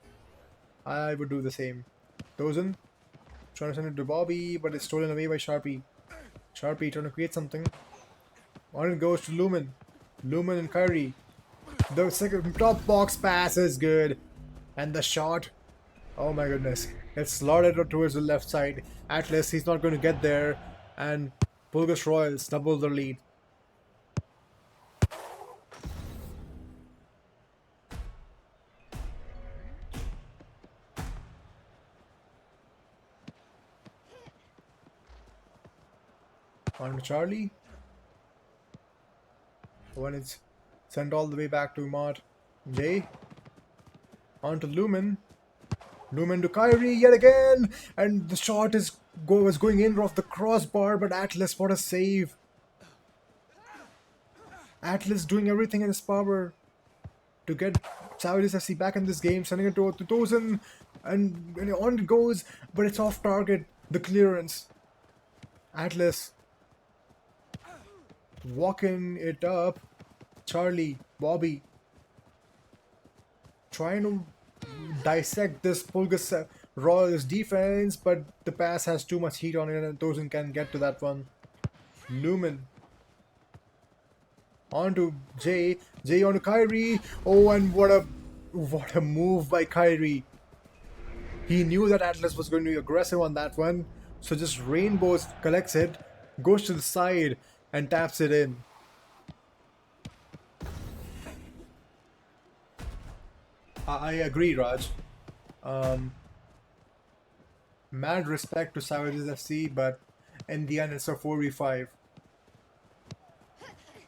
I would do the same. Tozen trying to send it to Bobby, but it's stolen away by Sharpie. Sharpie trying to create something. On it goes to Lumen. Lumen and Kyrie. The second top box pass is good. And the shot. Oh my goodness. It's slotted towards the left side. Atlas, he's not going to get there. And Pulgus Royals double the lead. On to Charlie. When it's sent all the way back to Mott. Jay. On to Lumen. Lumen to Kyrie yet again. And the shot was going in off the crossbar, but Atlas, what a save. Atlas doing everything in his power to get Savages FC back in this game, sending it to Tozen, and on it goes, but it's off target. The clearance. Atlas walking it up. Charlie, Bobby, trying to dissect this Pulgas Royals defense, but the pass has too much heat on it, and Tozen can get to that one. Lumen on to Jay. Jay on to Kyrie. Oh, and what a move by Kyrie. He knew that Atlas was going to be aggressive on that one, so just Rainbows collects it, goes to the side, and taps it in. I agree, Raj. Um, Mad respect to Savages FC, but in the end, it's a 4v5.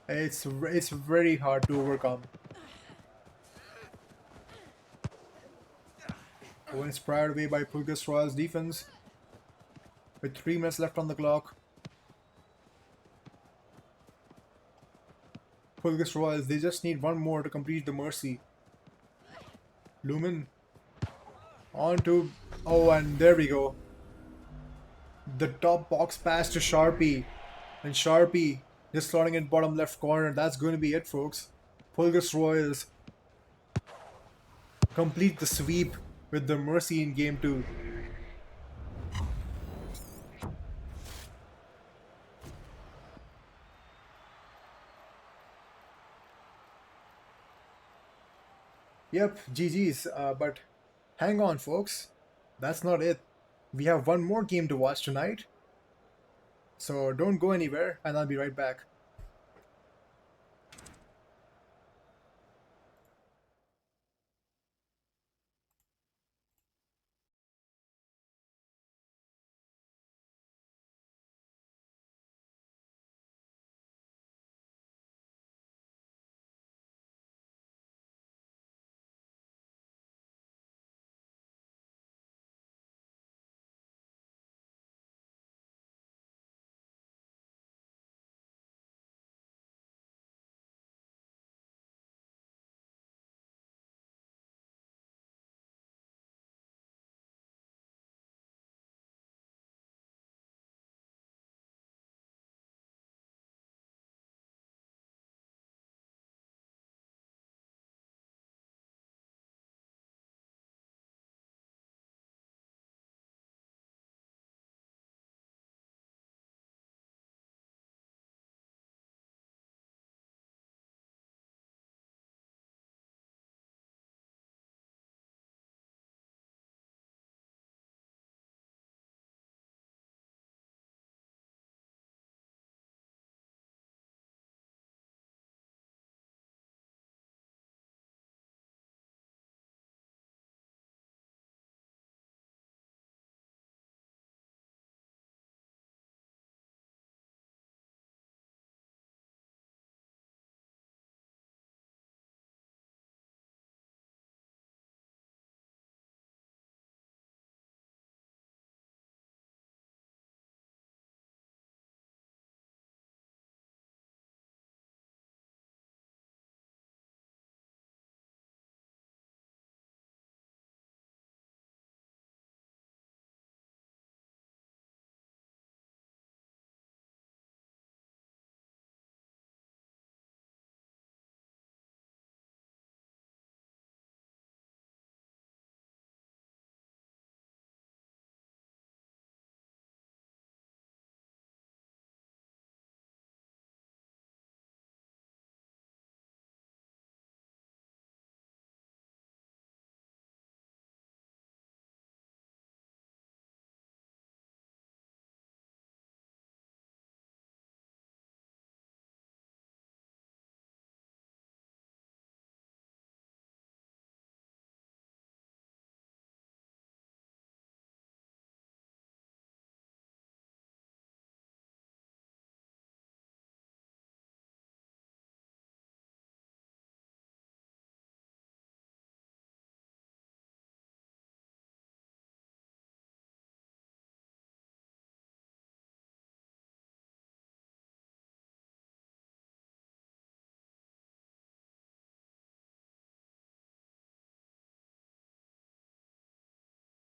It's very hard to overcome. When it's prior away by Pulgas Royals defense, with 3 minutes left on the clock. Pulgas Royals, they just need one more to complete the Mercy. Lumen on to... Oh, and there we go. The top box pass to Sharpie. And Sharpie just slotting in bottom left corner. That's going to be it, folks. Pulgas Royals complete the sweep with the Mercy in Game 2. Yep, GG's. But hang on, folks. That's not it. We have one more game to watch tonight. So don't go anywhere, and I'll be right back.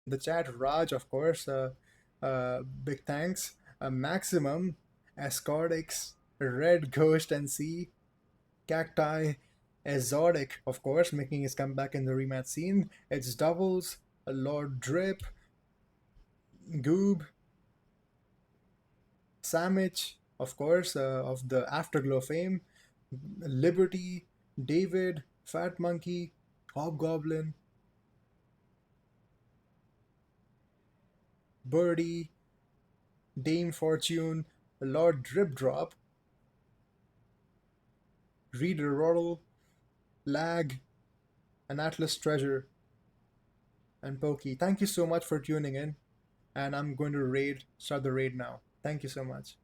the chat. Raj, of course. Big thanks. Maximum, Escordix, Red Ghost and C, Cacti, Exotic, of course, making his comeback in the rematch scene. It's Doubles, Lord Drip, Goob, Samich, of course, of the Afterglow fame, Liberty, David, Fat Monkey, Hobgoblin, Birdie, Dame Fortune, Lord Drip Drop, Reader Roddle, Lag, and Atlas Treasure, and Pokey. Thank you so much for tuning in, and I'm going to start the raid now. Thank you so much.